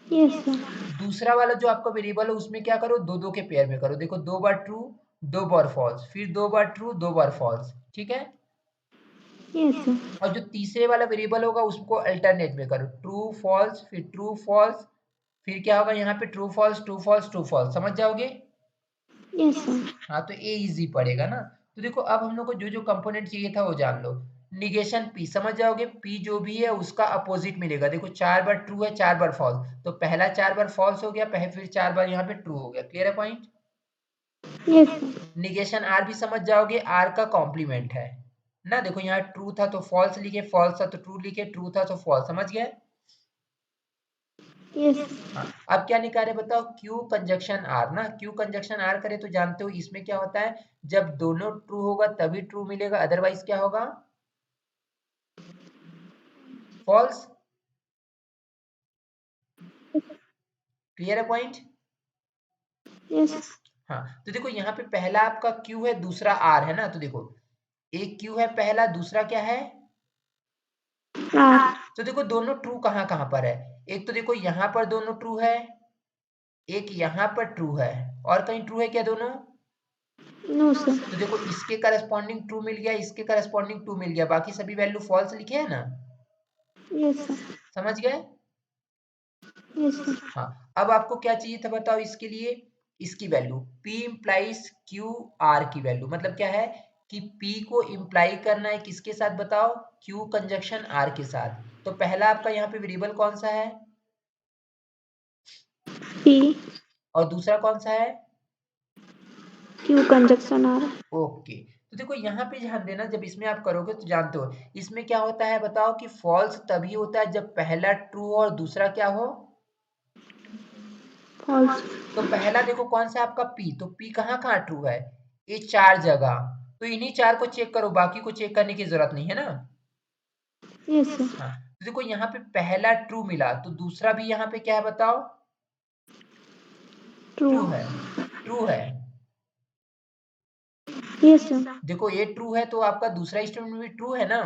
Speaker 2: Yes sir.
Speaker 1: दूसरा वाला जो आपका वेरिएबल है उसमें क्या करो? 2-2 के पेयर में करो। देखो 2 बार ट्रू, 2 बार फॉल्स, फिर 2 बार ट्रू, 2 बार फॉल्स, ठीक है?
Speaker 2: Yes sir.
Speaker 1: और जो तीसरे वाला वेरिएबल होगा उसको अल्टरनेट में करो, ट्रू फॉल्स, फिर ट्रू फॉल्स, फिर क्या होगा यहाँ पे? True false, true false, true false, समझ जाओगे?
Speaker 2: Yes sir.
Speaker 1: हाँ, तो ये इजी पड़ेगा ना। तो देखो अब हम लोग को जो जो कंपोनेंट चाहिए था वो जान लो। निगेशन P समझ जाओगे, P जो भी है उसका अपोजिट मिलेगा। देखो 4 बार ट्रू है, 4 बार फॉल्स, तो पहला 4 बार फॉल्स हो गया, फिर 4 बार यहाँ पे ट्रू हो गया। क्लियर है point?
Speaker 2: Yes sir.
Speaker 1: Negation R भी समझ जाओगे, R का कॉम्प्लीमेंट है ना। देखो यहाँ ट्रू था तो फॉल्स लिखे, फॉल्स था तो ट्रू लिखे, ट्रू था तो फॉल्स, समझ गए?
Speaker 2: यस।
Speaker 1: हाँ, अब क्या निकाले बताओ? Q कंजक्शन R ना, Q कंजक्शन R करे तो जानते हो इसमें क्या होता है? जब दोनों ट्रू होगा तभी ट्रू मिलेगा, अदरवाइज क्या होगा? फॉल्स। क्लियर है पॉइंट?
Speaker 2: यस।
Speaker 1: हाँ, तो देखो यहाँ पे पहला आपका Q है, दूसरा R है ना, तो देखो एक Q है पहला, दूसरा क्या है?
Speaker 2: आर।
Speaker 1: तो देखो दोनों ट्रू कहाँ कहाँ पर है? एक तो देखो यहाँ पर दोनों ट्रू है, एक यहाँ पर ट्रू है, और कहीं ट्रू है क्या दोनों?
Speaker 2: No sir.
Speaker 1: तो देखो इसके करस्पॉन्डिंग ट्रू मिल गया, इसके करस्पॉन्डिंग ट्रू मिल गया, बाकी सभी वैल्यू फॉल्स लिखे हैं ना,
Speaker 2: यस सर।
Speaker 1: समझ गए?
Speaker 2: Yes sir.
Speaker 1: हाँ, अब आपको क्या चाहिए था बताओ इसके लिए? इसकी value P implies Q R की वैल्यू, मतलब क्या है कि P को इम्प्लाई करना है किसके साथ बताओ? Q कंजक्शन R के साथ। तो पहला आपका यहाँ पे वेरिएबल कौन सा है?
Speaker 2: पी।
Speaker 1: और दूसरा कौन सा है?
Speaker 2: Q conjunction are.
Speaker 1: ओके, तो देखो यहाँ पे ध्यान देना, जब इसमें आप करोगे तो जानते हो इसमें क्या होता है बताओ? कि फॉल्स तभी होता है जब पहला ट्रू और दूसरा क्या हो?
Speaker 2: फॉल्स।
Speaker 1: तो पहला देखो कौन सा आपका P, तो P कहाँ कहाँ ट्रू है? ये 4 जगह, तो इन्हीं 4 को चेक करो, बाकी को चेक करने की जरूरत नहीं है ना।
Speaker 2: Yes sir.
Speaker 1: हाँ, तो देखो यहाँ पे पहला ट्रू मिला, तो दूसरा भी यहाँ पे क्या है बताओ?
Speaker 2: ट्रू।
Speaker 1: ट्रू है, ट्रू है।
Speaker 2: Yes sir.
Speaker 1: देखो ये ट्रू है तो आपका दूसरा स्टेटमेंट भी ट्रू है ना।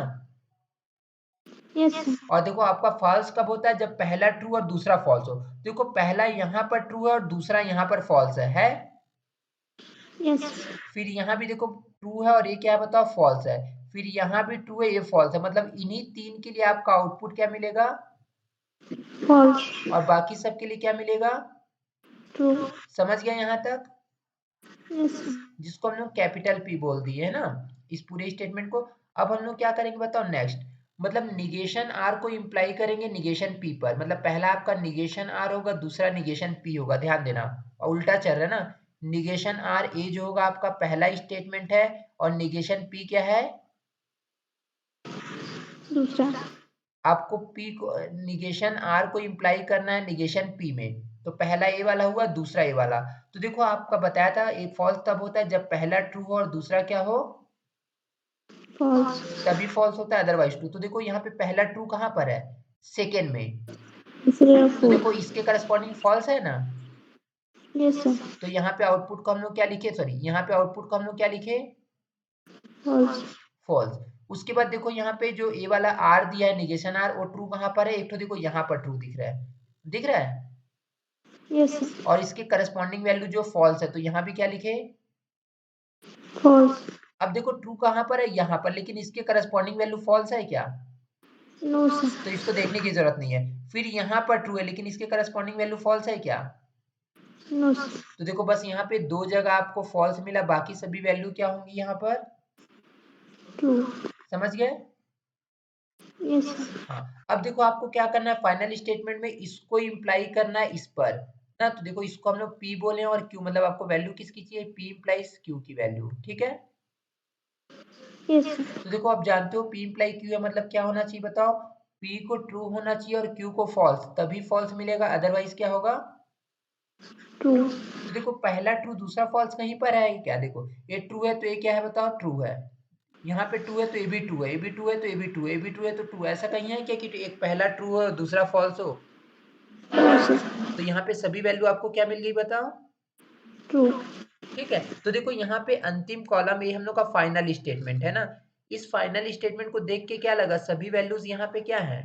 Speaker 2: Yes sir.
Speaker 1: और देखो आपका फॉल्स कब होता है? जब पहला ट्रू और दूसरा फॉल्स हो। देखो पहला यहाँ पर ट्रू है और दूसरा यहाँ पर फॉल्स है?
Speaker 2: यस।
Speaker 1: फिर यहाँ भी देखो ट्रू है और ये क्या है बताओ? फॉल्स है। फिर यहाँ भी ट्रू है, ये फॉल्स है, मतलब इन्हीं 3 के लिए आपका आउटपुट क्या मिलेगा?
Speaker 2: फॉल्स।
Speaker 1: और बाकी सब के लिए क्या मिलेगा?
Speaker 2: ट्रू।
Speaker 1: समझ गए यहाँ तक?
Speaker 2: Yes sir.
Speaker 1: जिसको हम लोग कैपिटल P बोल दिए है ना, इस पूरे स्टेटमेंट को। अब हम लोग क्या करेंगे बताओ नेक्स्ट? मतलब निगेशन R को इम्प्लाई करेंगे निगेशन P पर, मतलब पहला आपका निगेशन R होगा, दूसरा निगेशन P होगा, ध्यान देना, और उल्टा चल रहा है ना। निगेशन R A जो होगा आपका पहला स्टेटमेंट है, और निगेशन P क्या है?
Speaker 2: दूसरा।
Speaker 1: आपको P को निगेशन R को इम्प्लाई करना है निगेशन P में, तो पहला ए वाला हुआ, दूसरा ए वाला। तो देखो आपका बताया था एक फॉल्स तब होता है जब पहला ट्रू हो और दूसरा क्या हो?
Speaker 2: फॉल्स।
Speaker 1: तभी फॉल्स होता है, अदरवाइज ट्रू। तो देखो यहाँ पे पहला ट्रू कहाँ पर है? सेकेंड में।
Speaker 2: इसलिए
Speaker 1: तो
Speaker 2: 4।
Speaker 1: देखो इसके करस्पॉन्डिंग फॉल्स है ना,
Speaker 2: यस सर।
Speaker 1: तो यहाँ पे आउटपुट को हम लोग क्या लिखे, सॉरी यहाँ पे आउटपुट को हम लोग क्या लिखे,
Speaker 2: फॉल्स।
Speaker 1: फॉल्स। उसके बाद देखो यहाँ पे जो ए वाला आर दिया है निगेशन आर, वो ट्रू कहाँ पर है, एक तो देखो यहाँ पर ट्रू दिख रहा है, दिख रहा है,
Speaker 2: यस सर।
Speaker 1: और इसके करस्पॉन्डिंग वैल्यू जो फॉल्स है, तो यहाँ भी क्या लिखे,
Speaker 2: फॉल्स।
Speaker 1: अब देखो ट्रू कहाँ पर है, यहाँ पर, लेकिन इसके करस्पॉन्डिंग वैल्यू फॉल्स है क्या,
Speaker 2: नो सर।
Speaker 1: तो इसको देखने की जरूरत नहीं है। फिर यहाँ पर ट्रू है लेकिन इसके करस्पॉन्डिंग वैल्यू फॉल्स है क्या,
Speaker 2: नो सर।
Speaker 1: तो देखो बस यहाँ पे दो जगह आपको फॉल्स मिला, बाकी सभी वैल्यू क्या होंगी यहाँ पर,
Speaker 2: ट्रू।
Speaker 1: समझ गए।
Speaker 2: Yes sir.
Speaker 1: हाँ, अब देखो आपको क्या करना है, फाइनल स्टेटमेंट में इसको इम्प्लाई करना है इस पर ना, तो देखो इसको हम लोग P बोले और Q, मतलब आपको वैल्यू किसकी चाहिए, P इम्प्लाइज Q की वैल्यू, ठीक है।
Speaker 2: Yes sir.
Speaker 1: तो देखो आप जानते हो P इम्प्लाई Q है, मतलब क्या होना चाहिए बताओ, P को ट्रू होना चाहिए और Q को फॉल्स, तभी फॉल्स मिलेगा, अदरवाइज क्या होगा,
Speaker 2: ट्रू।
Speaker 1: तो देखो पहला ट्रू दूसरा फॉल्स कहीं पर है क्या, देखो ये ट्रू है तो ये क्या है बताओ, ट्रू है, यहाँ पे ट्रू है तो ये भी ट्रू है, ये भी ट्रू है तो ये भी ट्रू है, ये भी ट्रू है तो ट्रू, ऐसा कहीं है क्या कि एक पहला ट्रू हो दूसरा फॉल्स हो,
Speaker 2: नो सर।
Speaker 1: तो यहाँ पे सभी वैल्यू आपको क्या मिल गई बताओ,
Speaker 2: ट्रू।
Speaker 1: ठीक है। तो देखो यहाँ पे अंतिम कॉलम ये हम लोग का फाइनल स्टेटमेंट है ना, इस फाइनल स्टेटमेंट को देख के क्या लगा, सभी वैल्यूज यहाँ पे क्या है,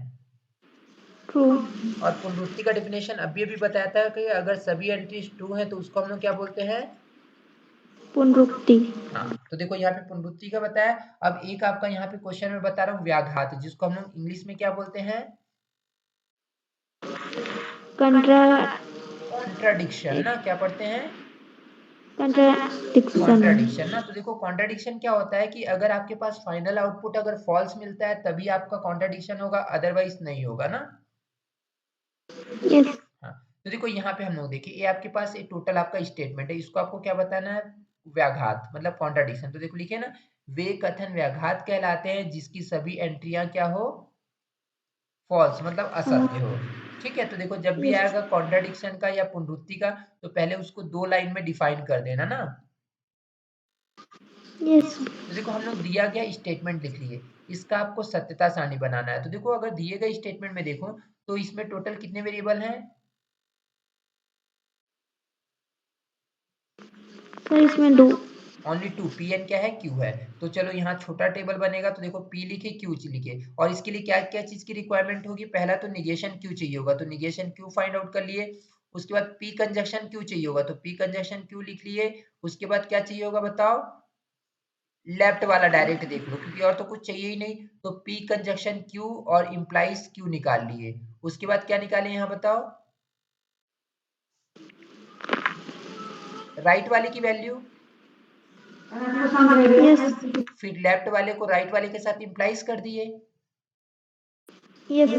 Speaker 2: ट्रू।
Speaker 1: और पुनरुक्ति का डेफिनेशन अभी अभी बताया था कि अगर सभी एंट्रीज ट्रू हैं तो उसको हम लोग क्या बोलते हैं,
Speaker 2: पुनरुक्ति।
Speaker 1: हाँ। तो देखो यहाँ पे पुनरुक्ति का बताया। अब एक आपका यहाँ पे क्वेश्चन में बता रहा हूँ व्याघात, जिसको हम लोग इंग्लिश में क्या बोलते हैं,
Speaker 2: कंट्रा
Speaker 1: कॉन्ट्राडिक्शन, है ना, क्या पढ़ते हैं,
Speaker 2: कंट्राडिक्शन।
Speaker 1: कॉन्ट्राडिक्शन ना। तो देखो कॉन्ट्राडिक्शन क्या होता है कि अगर आपके पास फाइनल आउटपुट अगर फॉल्स मिलता है तभी आपका कॉन्ट्राडिक्शन होगा, अदरवाइज नहीं होगा ना।
Speaker 2: यस।
Speaker 1: हाँ, तो देखो यहाँ पे हम लोग देखिए, ये आपके पास एक टोटल आपका स्टेटमेंट है, इसको आपको क्या बताना है, व्याघात मतलब कॉन्ट्राडिक्शन। तो देखो लिखे ना, वे कथन व्याघात कहलाते हैं जिसकी सभी एंट्रियां क्या हो, फॉल्स मतलब असत्य हो, ठीक है। तो देखो जब भी
Speaker 2: यस।
Speaker 1: आएगा कॉन्ट्राडिक्शन का या पुनरुक्ति का, तो पहले उसको दो लाइन में डिफाइन कर देना ना।
Speaker 2: यस।
Speaker 1: तो देखो हम लोग दिया गया स्टेटमेंट लिख लिए, इसका आपको सत्यता सारणी बनाना है। तो देखो अगर दिए गए स्टेटमेंट में देखो तो इसमें टोटल कितने वेरिएबल हैं,
Speaker 2: सर इसमें दो।
Speaker 1: ओनली टू, पी एन क्या है, क्यू है। तो चलो यहाँ छोटा टेबल बनेगा, तो देखो पी लिखे क्यू लिखे, और इसके लिए क्या क्या चीज की रिक्वायरमेंट होगी, पहला तो निगेशन क्यू चाहिए होगा, तो निगेशन क्यू फाइंड आउट कर लिए। उसके बाद पी कंजक्शन क्यू चाहिए होगा, तो पी कंजक्शन क्यू लिख लिए। उसके बाद क्या चाहिए होगा बताओ, लेफ्ट वाला डायरेक्ट देख लो क्योंकि और तो कुछ चाहिए ही नहीं, तो पी कंजक्शन क्यू और इम्प्लाइज क्यू निकाल लिए। उसके बाद क्या निकाले यहाँ बताओ, राइट वाले की वैल्यू,
Speaker 2: यस।
Speaker 1: फिर लेफ्ट वाले को राइट वाले के साथ इम्प्लाइज कर दिए।
Speaker 2: यस।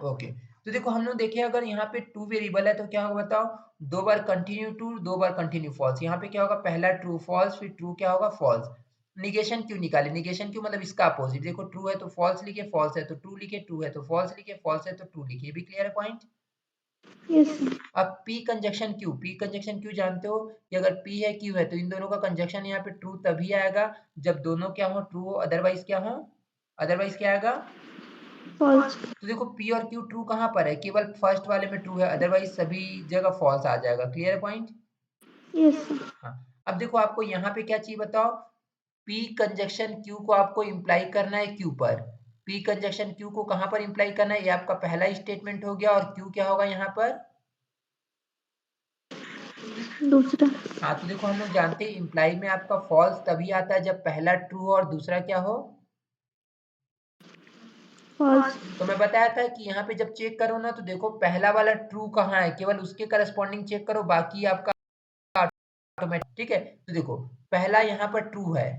Speaker 1: ओके, तो देखो हम लोग देखे अगर यहाँ पे टू वेरिएबल है तो क्या होगा बताओ, दो बार कंटिन्यू ट्रू दो बार कंटिन्यू फॉल्स, यहाँ पे क्या होगा पहला ट्रू फॉल्स फिर ट्रू क्या होगा फॉल्स। निगेशन क्यों निकाले, निगेशन क्यों मतलब इसका अपोजिट, देखो ट्रू है तो फॉल्स लिखे, फॉल्स है तो ट्रू लिखे, ट्रू है तो फॉल्स लिखे, फॉल्स है तो ट्रू लिखे, ये भी क्लियर है पॉइंट।
Speaker 2: यस।
Speaker 1: अब P conjunction Q, P conjunction Q जानते हो कि अगर पी है क्यू है तो इन दोनों का कंजक्शन यहाँ पे ट्रू तभी आएगा जब दोनों क्या हो, ट्रू हो, अदरवाइज क्या हो, अदरवाइज क्या आएगा,
Speaker 2: फॉल्स।
Speaker 1: तो देखो P और Q ट्रू कहाँ पर है, केवल फर्स्ट वाले में ट्रू है, अदरवाइज सभी जगह फॉल्स आ जाएगा, क्लियर है पॉइंट।
Speaker 2: यस।
Speaker 1: हाँ, अब देखो आपको यहाँ पे क्या चाहिए बताओ, P कंजक्शन Q को आपको इम्प्लाई करना है Q पर, P कंजक्शन Q को कहाँ पर इम्प्लाई करना है, ये आपका पहला स्टेटमेंट हो गया, और Q क्या होगा यहाँ पर,
Speaker 2: दूसरा।
Speaker 1: हाँ। तो देखो हम लोग जानते हैं इम्प्लाई में आपका फॉल्स तभी आता है जब पहला ट्रू और दूसरा क्या हो,
Speaker 2: फॉल्स।
Speaker 1: तो मैं बताया था कि यहाँ पे जब चेक करो ना तो देखो पहला वाला ट्रू कहाँ है, केवल उसके करस्पॉन्डिंग चेक करो, बाकी आपका ऑटोमेटिक, ठीक है। तो देखो पहला यहाँ पर ट्रू है,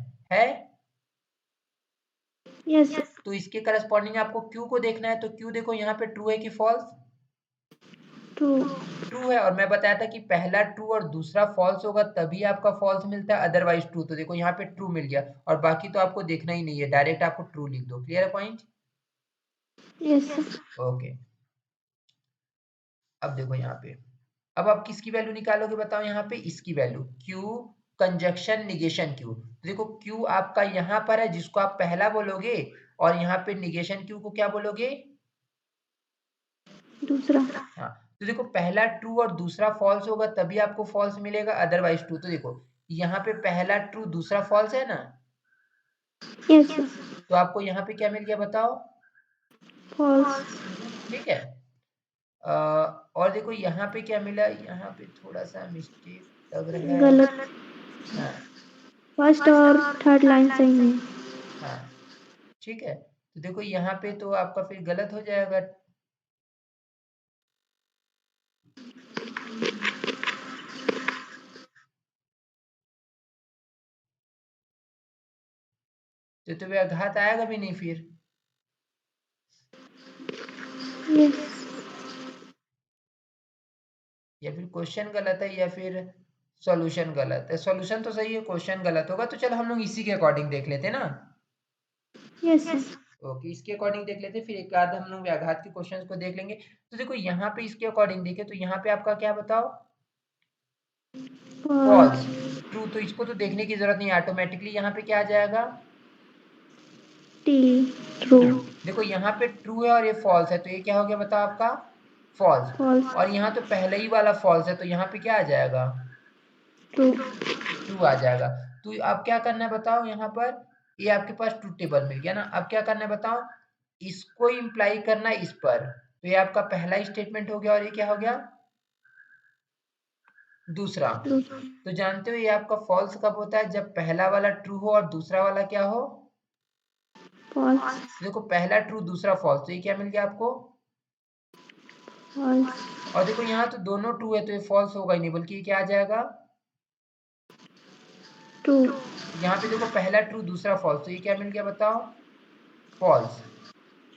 Speaker 2: यस।
Speaker 1: तो इसके करस्पॉन्डिंग आपको क्यू को देखना है, तो क्यू देखो यहाँ पे ट्रू है कि फॉल्स,
Speaker 2: ट्रू।
Speaker 1: ट्रू है। और मैं बताया था कि पहला ट्रू और दूसरा फॉल्स होगा तभी आपका फॉल्स मिलता है, अदरवाइज ट्रू। तो देखो यहाँ पे ट्रू मिल गया, और बाकी तो आपको देखना ही नहीं है, डायरेक्ट आपको ट्रू लिख दो, क्लियर है पॉइंट।
Speaker 2: यस।
Speaker 1: ओके, अब देखो यहाँ पे, अब आप किसकी वैल्यू निकालोगे बताओ, यहाँ पे इसकी value Q conjunction negation Q। तो देखो Q आपका यहाँ पर है जिसको आप पहला बोलोगे, और यहाँ पे निगेशन Q को क्या बोलोगे,
Speaker 2: दूसरा।
Speaker 1: हाँ, तो देखो पहला ट्रू और दूसरा फॉल्स होगा तभी आपको फॉल्स मिलेगा, अदरवाइज ट्रू। तो देखो यहाँ पे पहला ट्रू दूसरा फॉल्स है ना,
Speaker 2: यस।
Speaker 1: तो आपको यहाँ पे क्या मिल गया बताओ?
Speaker 2: फॉल्स।
Speaker 1: ठीक है। और देखो यहाँ पे क्या मिला, यहाँ पे थोड़ा सा मिस्टेक लग रहा है।
Speaker 2: गलत।
Speaker 1: हाँ
Speaker 2: फर्स्ट और थर्ड लाइन सही नहीं।
Speaker 1: हाँ ठीक है, तो देखो यहाँ पे तो आपका फिर गलत हो जाएगा। तो व्याघात आएगा भी नहीं फिर।
Speaker 2: यस।
Speaker 1: या फिर क्वेश्चन गलत है या फिर सॉल्यूशन गलत है। सॉल्यूशन तो सही है, क्वेश्चन गलत होगा। तो चलो हम लोग इसी के अकॉर्डिंग देख लेते हैं ना।
Speaker 2: यस।
Speaker 1: ओके, इसके अकॉर्डिंग देख लेते हैं, फिर एक आध हम लोग व्याघात के क्वेश्चंस को देख लेंगे। तो देखो यहाँ पे इसके अकॉर्डिंग देखें तो यहाँ पे आपका क्या बताओ? फॉल्स। ट्रू, तो इसको तो देखने की जरूरत नहीं, ऑटोमेटिकली यहाँ पे क्या आ जाएगा?
Speaker 2: टी। ट्रू।
Speaker 1: देखो यहाँ पे ट्रू है और ये फॉल्स है, तो ये क्या हो गया बताओ आपका? फॉल्स।
Speaker 2: फॉल्स।
Speaker 1: और यहाँ तो पहले ही वाला फॉल्स है, तो यहाँ पे क्या आ जाएगा?
Speaker 2: ट्रू।
Speaker 1: ट्रू आ जाएगा। तो अब क्या करना है बताओ? यहाँ पर ये आपके पास ट्रू टेबल मिल गया ना, अब क्या करना है बताओ? इसको इम्प्लाई करना इस पर, तो ये आपका पहला स्टेटमेंट हो गया और ये क्या हो गया? दूसरा। तो जानते हो ये आपका फॉल्स कब होता है? जब पहला वाला ट्रू हो और दूसरा वाला क्या हो?
Speaker 2: फॉल्स।
Speaker 1: देखो पहला ट्रू दूसरा फॉल्स, तो ये क्या मिल गया आपको?
Speaker 2: फॉल्स।
Speaker 1: और देखो यहाँ तो दोनों ट्रू है, तो ये फॉल्स होगा ही नहीं, बल्कि ये क्या आ जाएगा?
Speaker 2: ट्रू।
Speaker 1: यहाँ पे देखो पहला ट्रू दूसरा फॉल्स, तो ये क्या मिल गया बताओ? फॉल्स।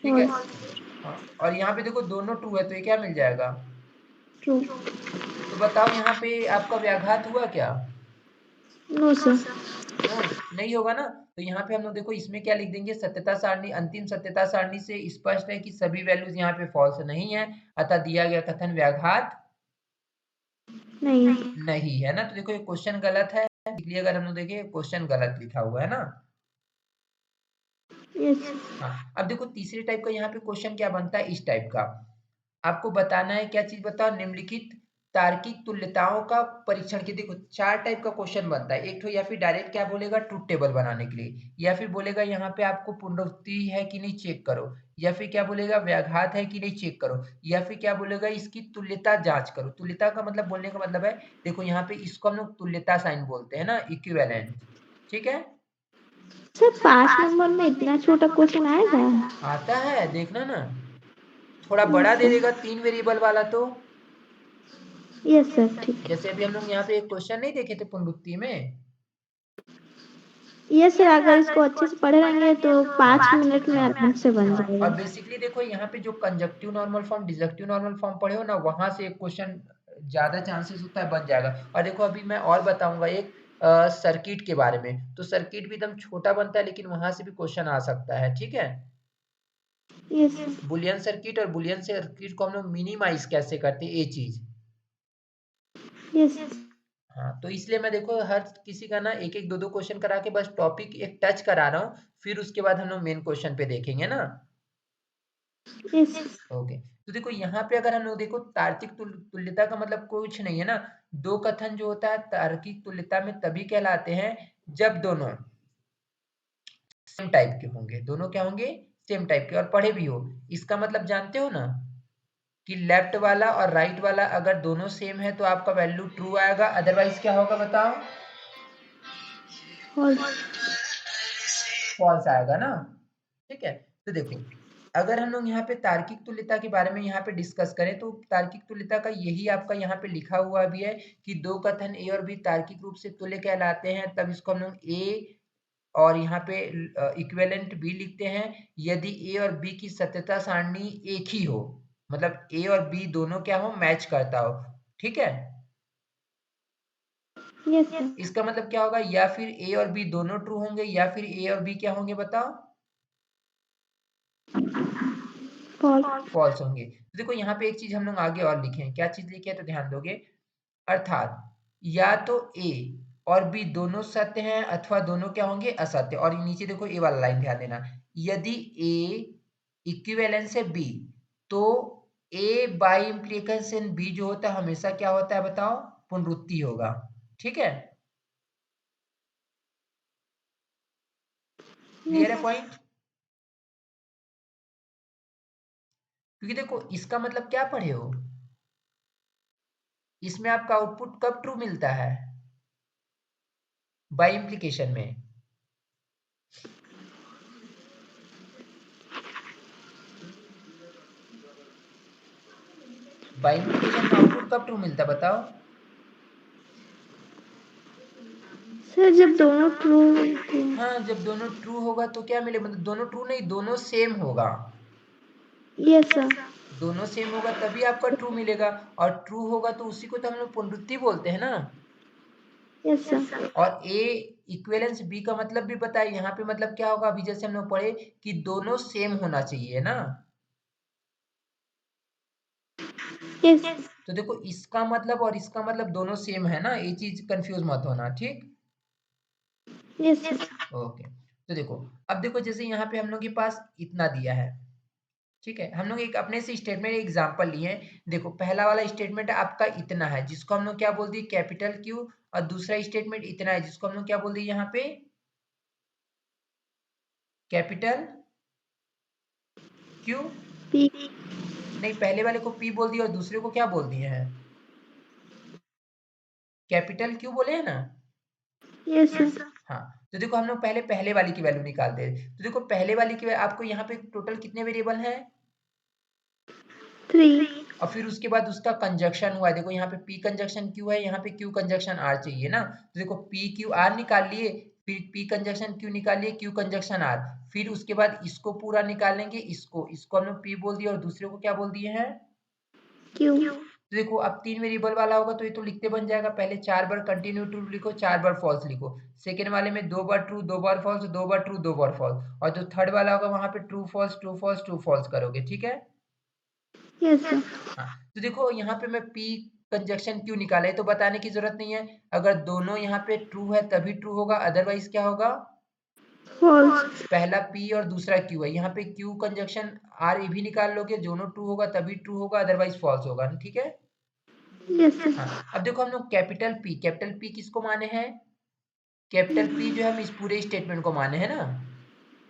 Speaker 1: ठीक है।
Speaker 2: फॉल्स।
Speaker 1: हाँ, और यहाँ पे देखो दोनों ट्रू है, तो ये क्या मिल जाएगा?
Speaker 2: ट्रू।
Speaker 1: तो बताओ यहाँ पे आपका व्याघात हुआ क्या?
Speaker 2: No sir.
Speaker 1: नो, नहीं होगा ना। तो यहाँ पे हम लोग देखो इसमें क्या लिख देंगे? सत्यता सारणी, अंतिम सत्यता सारणी से स्पष्ट है कि सभी वैल्यूज यहाँ पे फॉल्स नहीं है, अतः दिया गया कथन व्याघात
Speaker 2: नहीं।
Speaker 1: नहीं है ना। तो देखो ये क्वेश्चन गलत है, इसलिए अगर हम लोग देखें क्वेश्चन गलत लिखा हुआ है ना।
Speaker 2: यस।
Speaker 1: हाँ, अब देखो तीसरे टाइप का यहाँ पे क्वेश्चन क्या बनता है इस टाइप का। आपको बताना है क्या चीज बताओ? निम्नलिखित तार्किक तुल्यताओं का परीक्षण की। देखो चार टाइप का क्वेश्चन बनता है। एक तो या फिर डायरेक्ट क्या बोलेगा? ट्रुथ टेबल बनाने के लिए, या फिर बोलेगा यहाँ पे आपको पुनरुक्ति है कि नहीं चेक करो, या फिर क्या बोलेगा? व्याघात है कि नहीं चेक करो, या फिर क्या बोलेगा? इसकी तुल्यता जांच करो। तुल्यता का मतलब, बोलने का मतलब है, देखो यहाँ पे इसको हम लोग तुल्यता साइन बोलते हैं ना, इक्विवेलेंट। ठीक है।
Speaker 2: सर 5 नंबर में इतना छोटा क्वेश्चन आएगा?
Speaker 1: आता है, देखना ना। थोड़ा बड़ा
Speaker 2: यस
Speaker 1: दे
Speaker 2: सर।
Speaker 1: देगा 3 वेरिएबल वाला तो।
Speaker 2: यस सर ठीक है।
Speaker 1: जैसे अभी हम लोग यहाँ पे एक क्वेश्चन नहीं देखे थे पुनरुक्ति में।
Speaker 2: यस सर, अगर इसको अच्छे से पढ़े रहेंगे तो 5 मिनट में आराम से बन
Speaker 1: हाँ, और
Speaker 2: जाएगा।
Speaker 1: बेसिकली देखो यहाँ पे जो conjunctive normal form disjunctive normal form पढ़े हो ना, वहां से एक क्वेश्चन ज्यादा चांसेस होता है बन जाएगा। और देखो अभी मैं और बताऊंगा एक सर्किट के बारे में। तो सर्किट भी एकदम छोटा बनता है, लेकिन वहां से भी क्वेश्चन आ सकता है। ठीक है।
Speaker 2: Yes sir.
Speaker 1: बुलियन सर्किट, और बुलियन सर्किट को हम लोग मिनिमाइज कैसे करते हैं, ये चीज।
Speaker 2: यस।
Speaker 1: हाँ, तो इसलिए मैं देखो हर किसी का ना एक एक दो दो क्वेश्चन करा के बस टॉपिक एक टच करा रहा हूँ, फिर उसके बाद हम लोग मेन क्वेश्चन पे देखेंगे ना।
Speaker 2: यस।
Speaker 1: ओके, तो देखो यहाँ पे अगर हम लोग देखो तार्किक तुल्यता का मतलब कुछ नहीं है ना। दो कथन जो होता है तार्किक तुल्यता में तभी कहलाते हैं जब दोनों सेम टाइप के होंगे। दोनों क्या होंगे? सेम टाइप के, और पढ़े भी हो। इसका मतलब जानते हो ना कि लेफ्ट वाला और राइट वाला अगर दोनों सेम है तो आपका वैल्यू ट्रू आएगा, अदरवाइज क्या होगा बताओ?
Speaker 2: फॉल्स।
Speaker 1: फॉल्स आएगा ना। ठीक है। तो देखो अगर हम लोग यहाँ पे तार्किक तुल्यता के बारे में यहाँ पे डिस्कस करें, तो तार्किक तुल्यता का यही आपका यहाँ पे लिखा हुआ भी है कि दो कथन ए और बी तार्किक रूप से तुल्य कहलाते हैं, तब इसको हम लोग ए और यहाँ पे इक्विवेलेंट बी लिखते हैं यदि ए और बी की सत्यता सारणी एक ही हो, मतलब ए और बी दोनों क्या हो? मैच करता हो। ठीक है।
Speaker 2: Yes sir.
Speaker 1: इसका मतलब क्या होगा? या फिर ए और बी दोनों ट्रू होंगे, या फिर ए और बी क्या होंगे बताओ?
Speaker 2: फॉल्स।
Speaker 1: फॉल्स होंगे। तो देखो यहाँ पे एक चीज हम लोग आगे और लिखे हैं, क्या चीज लिखे है तो ध्यान दोगे। अर्थात या तो ए और बी दोनों सत्य हैं अथवा दोनों क्या होंगे? असत्य। और नीचे देखो ए वाला लाइन ध्यान देना, यदि ए इक्विवेलेंस है बी, तो ए बाई इम्प्लीकेशन बी जो होता है हमेशा क्या होता है बताओ, पुनरुक्ति होगा। ठीक है, क्लियर है पॉइंट? क्योंकि देखो इसका मतलब क्या पढ़े हो, इसमें आपका आउटपुट कब ट्रू मिलता है, बाई इम्प्लीकेशन में। बाई इम्प्लीकेशन में आउटपुट कब ट्रू मिलता है बताओ।
Speaker 2: सर जब दोनों ट्रू
Speaker 1: हाँ, जब दोनों ट्रू होगा तो क्या मिले, मतलब दोनों ट्रू नहीं, दोनों सेम होगा।
Speaker 2: Yes sir.
Speaker 1: दोनों सेम होगा तभी आपका ट्रू मिलेगा, और ट्रू होगा तो उसी को तो हम लोग पुनरुक्ति बोलते हैं ना।
Speaker 2: Yes sir.
Speaker 1: और ए इक्विवेलेंस बी का मतलब भी पता है, यहाँ पे मतलब क्या होगा, अभी जैसे हम लोग पढ़े कि दोनों सेम होना चाहिए ना।
Speaker 2: यस।
Speaker 1: तो देखो इसका मतलब और इसका मतलब दोनों सेम है ना, ये चीज कंफ्यूज मत होना, ठीक।
Speaker 2: Yes sir.
Speaker 1: ओके, तो देखो अब देखो जैसे यहाँ पे हम लोग के पास इतना दिया है, ठीक है, हम लोग एक अपने से स्टेटमेंट एग्जांपल लिए हैं। देखो पहला वाला स्टेटमेंट आपका इतना है जिसको हम लोग क्या बोल दिए, कैपिटल क्यू, और दूसरा स्टेटमेंट इतना है जिसको हम लोग क्या बोल दिए यहाँ पे, कैपिटल क्यू।
Speaker 2: पी।
Speaker 1: नहीं, पहले वाले को पी बोल दिया और दूसरे को क्या बोल दिए हैं, कैपिटल क्यू बोले हैं ना।
Speaker 2: Yes sir.
Speaker 1: हाँ, तो देखो हम लोग पहले पहले वाली की वैल्यू निकालते हैं, तो देखो पहले वाली की आपको यहाँ पे टोटल कितने वेरिएबल हैं,
Speaker 2: 3।
Speaker 1: और फिर उसके बाद उसका कंजक्शन हुआ है, देखो यहाँ पे पी कंजक्शन क्यू है, यहाँ पे क्यू कंजक्शन आर चाहिए ना, तो देखो पी क्यू आर निकाल लिए, फिर पी कंजक्शन क्यू निकाल लिए, क्यू कंजक्शन आर, फिर उसके बाद इसको पूरा निकालेंगे, इसको इसको हम लोग पी बोल दिए और दूसरे को क्या बोल दिए हैं,
Speaker 2: क्यू।
Speaker 1: तो देखो अब 3 वेरिएबल वाला होगा तो ये तो लिखते बन जाएगा, पहले 4 बार कंटिन्यू ट्रू लिखो, 4 बार फॉल्स लिखो, सेकेंड वाले में 2 बार ट्रू 2 बार फॉल्स, 2 बार ट्रू 2 बार फॉल्स, और जो थर्ड वाला होगा वहां पे true false true false true false करोगे, ठीक है।
Speaker 2: Yes sir.
Speaker 1: हाँ, तो देखो यहाँ पे मैं पी कंजक्शन क्यों निकाला है तो बताने की जरूरत नहीं है, अगर दोनों यहाँ पे ट्रू है तभी ट्रू होगा, अदरवाइज क्या होगा,
Speaker 2: फॉल्स।
Speaker 1: पहला पी और दूसरा क्यू है, यहाँ पे क्यू कंजक्शन आर भी निकाल लोगे, दोनों ट्रू होगा तभी ट्रू होगा, अदरवाइज फॉल्स होगा, ठीक है।
Speaker 2: Yes sir.
Speaker 1: हाँ, अब देखो हम लोग कैपिटल पी किसको माने हैं, कैपिटल पी जो है हम इस पूरे स्टेटमेंट को माने हैं ना।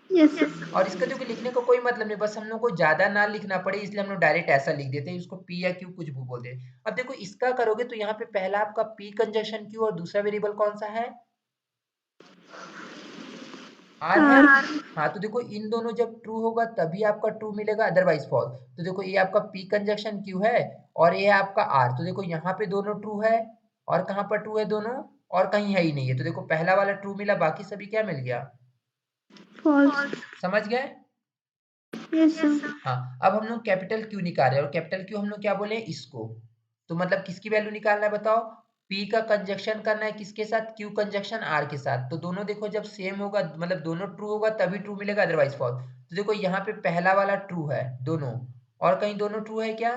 Speaker 2: Yes sir.
Speaker 1: और इसका देखो लिखने का कोई मतलब नहीं, बस हम लोग को ज्यादा ना लिखना पड़े इसलिए हम लोग डायरेक्ट ऐसा लिख देते हैं, इसको पी या क्यू कुछ भी बोल देते हैं। अब देखो इसका करोगे तो यहाँ पे पहला आपका पी कंजक्शन क्यू और दूसरा वेरिएबल कौन सा है, आर है।
Speaker 2: आर।
Speaker 1: हाँ, तो देखो इन दोनों जब ट्रू होगा तभी आपका ट्रू मिलेगा, अदरवाइज फॉल्स। तो देखो ये आपका पी कंजक्शन क्यू है और ये आपका आर, तो देखो यहाँ पे दोनों ट्रू है, और कहाँ पर ट्रू है दोनों, और कहीं है ही नहीं है, तो देखो पहला वाला ट्रू मिला, बाकी सभी क्या मिल गया,
Speaker 2: फॉल्स।
Speaker 1: समझ गए।
Speaker 2: Yes sir.
Speaker 1: हाँ, अब हम लोग कैपिटल क्यू निकाल रहे हैं, और कैपिटल क्यू हम लोग क्या बोले, इसको, तो मतलब किसकी वैल्यू निकालना है बताओ, पी का कंजक्शन करना है किसके साथ, क्यू कंजक्शन आर के साथ, तो दोनों देखो जब सेम होगा मतलब दोनों ट्रू होगा तभी ट्रू मिलेगा, अदरवाइज फॉल्स। तो देखो यहाँ पे पहला वाला ट्रू है दोनों, और कहीं दोनों ट्रू है क्या,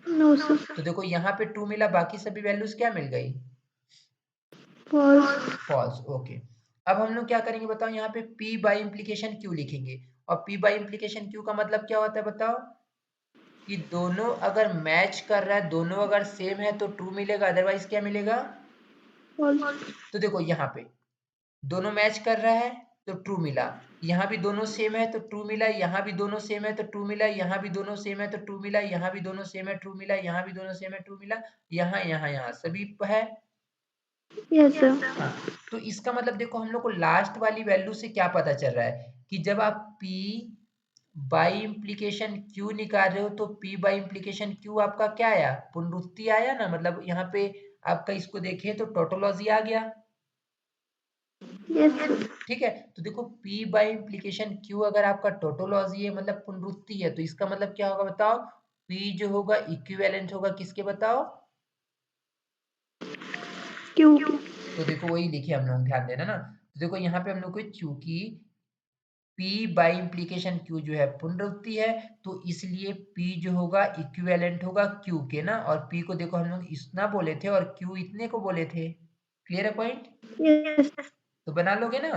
Speaker 2: नो सर।
Speaker 1: तो देखो यहाँ पे ट्रू मिला, बाकी सभी वैल्यूज क्या मिल गई,
Speaker 2: फॉल्स।
Speaker 1: फॉल्स। ओके, अब हम लोग क्या करेंगे बताओ, यहाँ पे p बाई इम्प्लीकेशन q लिखेंगे, और p बाई इम्प्लीकेशन q का मतलब क्या होता है बताओ, कि दोनों अगर मैच कर रहा है, दोनों अगर सेम है तो ट्रू मिलेगा, अदरवाइज क्या मिलेगा,
Speaker 2: फॉल्स।
Speaker 1: तो देखो यहाँ पे दोनों मैच कर रहा है तो ट्रू मिला, यहाँ भी दोनों सेम है तो ट्रू मिला, यहाँ भी दोनों सेम है तो ट्रू मिला, यहाँ भी दोनों सेम है तो ट्रू मिला, यहाँ भी दोनों सेम है ट्रू मिला, यहाँ भी दोनों सेम है ट्रू मिला, यहाँ यहाँ यहाँ सभी है।
Speaker 2: Yes sir.
Speaker 1: हाँ, तो इसका मतलब देखो हम लोग को लास्ट वाली वैल्यू से क्या पता चल रहा है, कि जब आप p बाई इम्प्लीकेशन q निकाल रहे हो तो p बाई इम्प्लीकेशन q आपका क्या आया, पुनरुक्ति आया ना, मतलब यहाँ पे आपका इसको देखें तो टोटोलॉजी आ गया,
Speaker 2: यस सर।
Speaker 1: ठीक है। तो देखो p बाई इम्प्लीकेशन q अगर आपका टोटोलॉजी है मतलब पुनरुक्ति है, तो इसका मतलब क्या होगा बताओ, p जो होगा इक्विवेलेंट होगा किसके बताओ,
Speaker 2: क्यू।
Speaker 1: तो देखो वही लिखे हम लोग, ध्यान देना ना, तो देखो यहाँ पे हम लोग को चूंकि p बाई इम्प्लीकेशन q जो है पुनरुक्ति है, तो इसलिए p जो होगा इक्विवेलेंट होगा q के ना, और p को देखो हम लोग इतना बोले थे और q इतने को बोले थे, क्लियर है पॉइंट,
Speaker 2: यस।
Speaker 1: तो बना लोगे ना।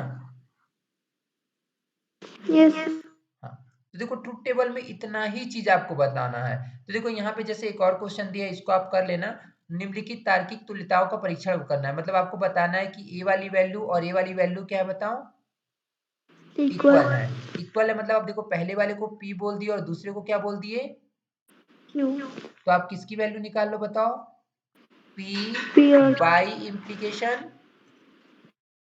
Speaker 2: यस।
Speaker 1: हाँ, तो देखो ट्रुथ टेबल में इतना ही चीज आपको बताना है। तो देखो यहाँ पे जैसे एक और क्वेश्चन दिया है, इसको आप कर लेना। निम्नलिखित तार्किक तुल्यताओं का परीक्षण करना है, मतलब आपको बताना है कि ए वाली वैल्यू और ए वाली वैल्यू क्या है, बताओ।
Speaker 2: इक्वल।
Speaker 1: इक्वल है। इक्वल है मतलब अब देखो पहले वाले को p बोल दिए और दूसरे को क्या बोल दिए,
Speaker 2: क्यू।
Speaker 1: तो आप किसकी वैल्यू निकाल लो, बताओ। p
Speaker 2: पी और
Speaker 1: बाई इम्प्लीकेशन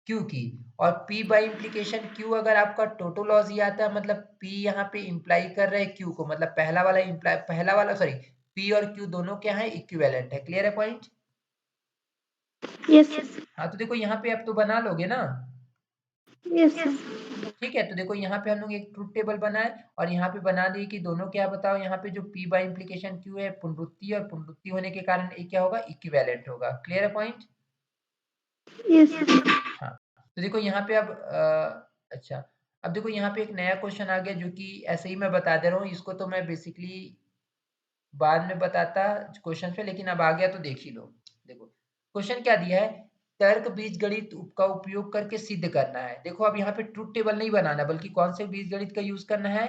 Speaker 1: q की। और p बाई इम्प्लीकेशन q अगर आपका टोटोलॉजी आता है, मतलब p यहाँ पे इम्प्लाई कर रहे हैं q को, मतलब पहला वाला सॉरी, p और q दोनों क्या है, इक्विवेलेंट है। क्लियर है पॉइंट।
Speaker 2: यस।
Speaker 1: हाँ तो देखो यहाँ पे आप तो बना लोगे ना।
Speaker 2: यस।
Speaker 1: ठीक है, तो देखो यहाँ पे हम लोग एक ट्रुथ टेबल बनाए और यहाँ पे बना दिए कि दोनों क्या, बताओ। यहाँ पे जो p बाई इम्प्लीकेशन q है पुनरुक्ति, और पुनरुक्ति होने के कारण ये क्या होगा, इक्विवेलेंट होगा। क्लियर है पॉइंट।
Speaker 2: यस।
Speaker 1: हाँ तो देखो यहाँ पे अब अच्छा, अब देखो यहाँ पे एक नया क्वेश्चन आ गया, जो कि ऐसे ही मैं बता दे रहा हूँ, इसको तो मैं बेसिकली बाद में बताता क्वेश्चन पे, लेकिन अब आ गया तो देख ही लो। देखो क्वेश्चन क्या दिया है, तर्क बीजगणित का उपयोग करके सिद्ध करना है। देखो अब यहाँ पे ट्रुथ टेबल नहीं बनाना, बल्कि कौन से बीजगणित का यूज करना है,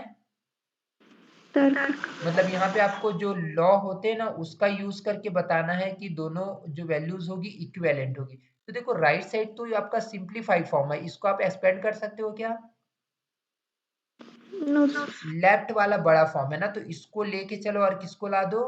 Speaker 2: तर्क।
Speaker 1: मतलब यहाँ पे आपको जो लॉ होते हैं ना उसका यूज करके बताना है कि दोनों जो वैल्यूज होगी इक्विवेलेंट होगी। तो देखो राइट साइड तो आपका सिंप्लीफाइड फॉर्म है, इसको आप एक्सपेंड कर सकते हो क्या,
Speaker 2: नो।
Speaker 1: लेफ्ट वाला बड़ा फॉर्म है ना, तो इसको लेके चलो और किसको ला दो,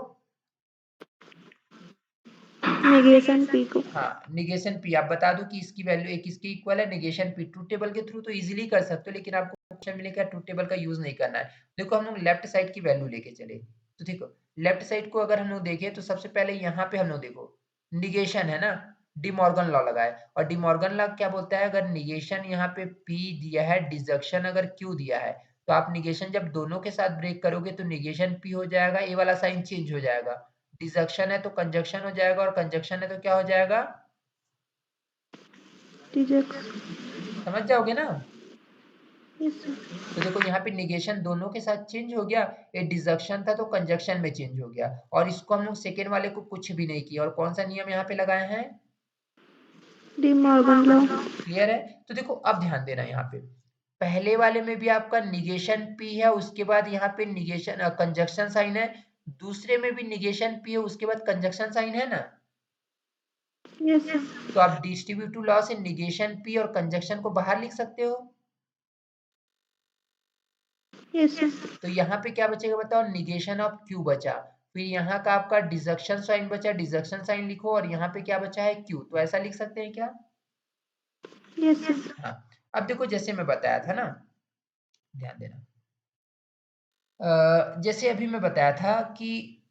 Speaker 2: नेगेशन पी को।
Speaker 1: हाँ निगेशन पी। आप बता दो कि इसकी वैल्यू एक इसके इक्वल है, निगेशन पी। ट्रुथ टेबल के थ्रू तो इजीली कर सकते हो, लेकिन आपको क्वेश्चन मिलेगा ट्रुथ टेबल का यूज नहीं करना है। देखो हम लोग लेफ्ट साइड की वैल्यू लेके चले, तो देखो लेफ्ट साइड को अगर हम लोग देखें तो सबसे पहले यहाँ पे हम लोग देखो निगेशन है ना, डी मॉर्गन लॉ लगाए, और डी मॉर्गन लॉ क्या बोलता है, अगर निगेशन यहाँ पे p दिया है, डिजक्शन अगर q दिया है, तो आप निगेशन जब दोनों के साथ ब्रेक करोगे तो निगेशन p हो जाएगा, ए वाला साइन चेंज हो जाएगा। डिजक्शन है तो कंजक्शन हो जाएगा, और कंजक्शन है तो क्या हो जाएगा,
Speaker 2: डिजक्स।
Speaker 1: समझ जाओगे ना।
Speaker 2: यस।
Speaker 1: तो देखो यहाँ पे निगेशन दोनों के साथ चेंज हो गया, ये डिजक्शन था तो कंजक्शन में चेंज हो गया, और इसको हम लोग सेकेंड वाले को कुछ भी नहीं किया, और कौन सा नियम यहाँ पे लगाए हैं,
Speaker 2: डी मॉर्गन लॉ।
Speaker 1: क्लियर है। तो देखो अब ध्यान देना, यहाँ पे पहले वाले में भी आपका निगेशन p है, उसके बाद यहाँ पे निगेशन कंजक्शन साइन है, दूसरे में भी निगेशन p है, उसके बाद कंजक्शन साइन है ना।
Speaker 2: यस।
Speaker 1: तो आप डिस्ट्रीब्यूटिव लॉ से निगेशन p और कंजक्शन को बाहर लिख सकते हो।
Speaker 2: यस।
Speaker 1: तो यहाँ पे क्या बचेगा, बताओ, निगेशन ऑफ q बचा, फिर यहाँ का आपका डिजक्शन साइन बचा, डिजक्शन साइन लिखो, और यहाँ पे क्या बचा है, q, तो ऐसा लिख सकते हैं क्या।
Speaker 2: यस।
Speaker 1: हाँ अब देखो जैसे मैं बताया था ना, ध्यान देना, जैसे अभी मैं बताया था कि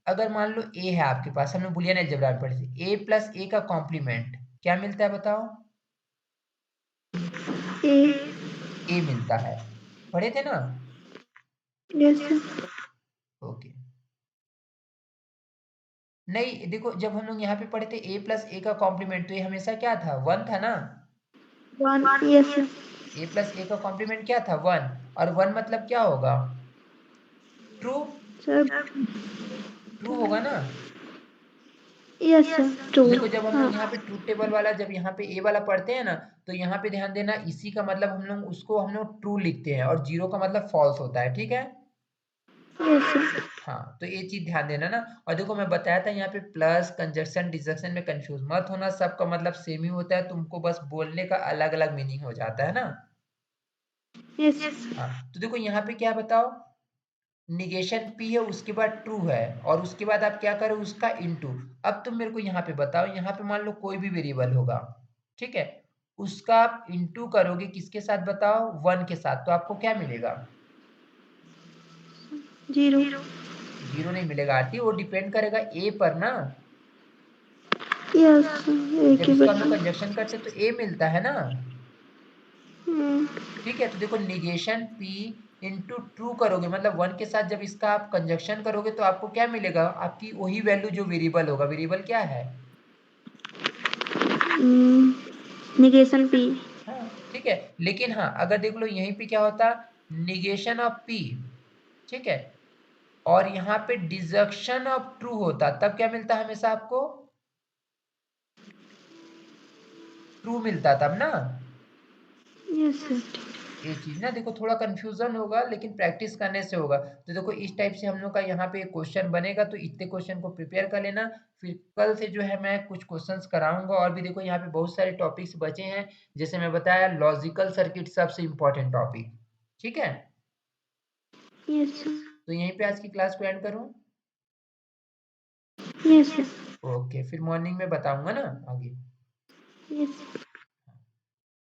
Speaker 1: अगर मान लो a है आपके पास, हमने बुलियन अलजेब्रा में पढ़े थे, a प्लस a का कॉम्प्लीमेंट क्या मिलता है, बताओ।
Speaker 2: ए।
Speaker 1: a मिलता है, पढ़े थे ना।
Speaker 2: यस।
Speaker 1: ओके, नहीं देखो जब हम लोग यहाँ पे पढ़े थे a प्लस a का कॉम्प्लीमेंट, तो ये हमेशा क्या था, वन था ना।
Speaker 2: One. Yes.
Speaker 1: a plus a का कॉम्प्लीमेंट क्या था, वन, और वन मतलब क्या होगा, ट्रू।
Speaker 2: सब।
Speaker 1: ट्रू होगा ना।
Speaker 2: यस। ट्रू।
Speaker 1: तो देखो जब हम
Speaker 2: हाँ।
Speaker 1: लोग यहाँ पे ट्रूथ टेबल वाला, जब यहाँ पे ए वाला पढ़ते हैं ना, तो यहाँ पे ध्यान देना, इसी का मतलब हम लोग उसको हम लोग ट्रू लिखते हैं, और जीरो का मतलब फॉल्स होता है, ठीक है।
Speaker 2: यस।
Speaker 1: हाँ तो ये चीज ध्यान देना ना। और देखो मैं बताया था यहाँ पे प्लस कंजक्शन डिजक्शन में कंफ्यूज मत होना, सबका मतलब सेम ही होता है, तुमको बस बोलने का अलग अलग मीनिंग हो जाता है ना।
Speaker 2: यस।
Speaker 1: हाँ तो देखो यहाँ पे क्या बताओ, निगेशन p है, उसके बाद ट्रू है, और उसके बाद आप क्या करो, उसका इनटू। अब तुम मेरे को यहाँ पे बताओ, यहाँ पे मान लो कोई भी वेरिएबल होगा, ठीक है, उसका आप इनटू करोगे किसके साथ, बताओ, वन के साथ, तो आपको क्या मिलेगा,
Speaker 2: जीरो।
Speaker 1: जीरो नहीं मिलेगा आरती, वो डिपेंड करेगा ए पर ना।
Speaker 2: यस। एक
Speaker 1: जब
Speaker 2: ही
Speaker 1: इसका हम लोग
Speaker 2: बचा।
Speaker 1: कंजक्शन करते हैं तो ए मिलता है ना।
Speaker 2: हम्म।
Speaker 1: ठीक है, तो देखो निगेशन p इंटू ट्रू करोगे, मतलब वन के साथ जब इसका आप कंजक्शन करोगे तो आपको क्या मिलेगा, आपकी वही वैल्यू जो वेरिएबल होगा, वेरिएबल क्या है,
Speaker 2: निगेशन पी।
Speaker 1: हाँ ठीक है। लेकिन हाँ अगर देख लो यहीं पे क्या होता, निगेशन ऑफ p, ठीक है, और यहाँ पे डिजक्शन ऑफ ट्रू होता, तब क्या मिलता हमेशा आपको, ट्रू मिलता तब ना।
Speaker 2: यस।
Speaker 1: ये चीज़ ना देखो थोड़ा कन्फ्यूज़न होगा लेकिन प्रैक्टिस करने से होगा। तो देखो इस टाइप से हम लोग का यहाँ पे क्वेश्चन बनेगा तो इतने क्वेश्चन को प्रिपेयर कर लेना। फिर कल से जो है मैं कुछ क्वेश्चंस कराऊँगा और भी देखो यहाँ पे बहुत सारे टॉपिक्स बचे हैं। जैसे मैं बताया लॉजिकल सर्किट सबसे इम्पोर्टेंट टॉपिक। ठीक है?
Speaker 2: Yes sir.
Speaker 1: तो यहीं पे आज की क्लास को एंड करूँ?
Speaker 2: Yes sir.
Speaker 1: ओके, फिर मॉर्निंग में बताऊँगा ना आगे।
Speaker 2: यस।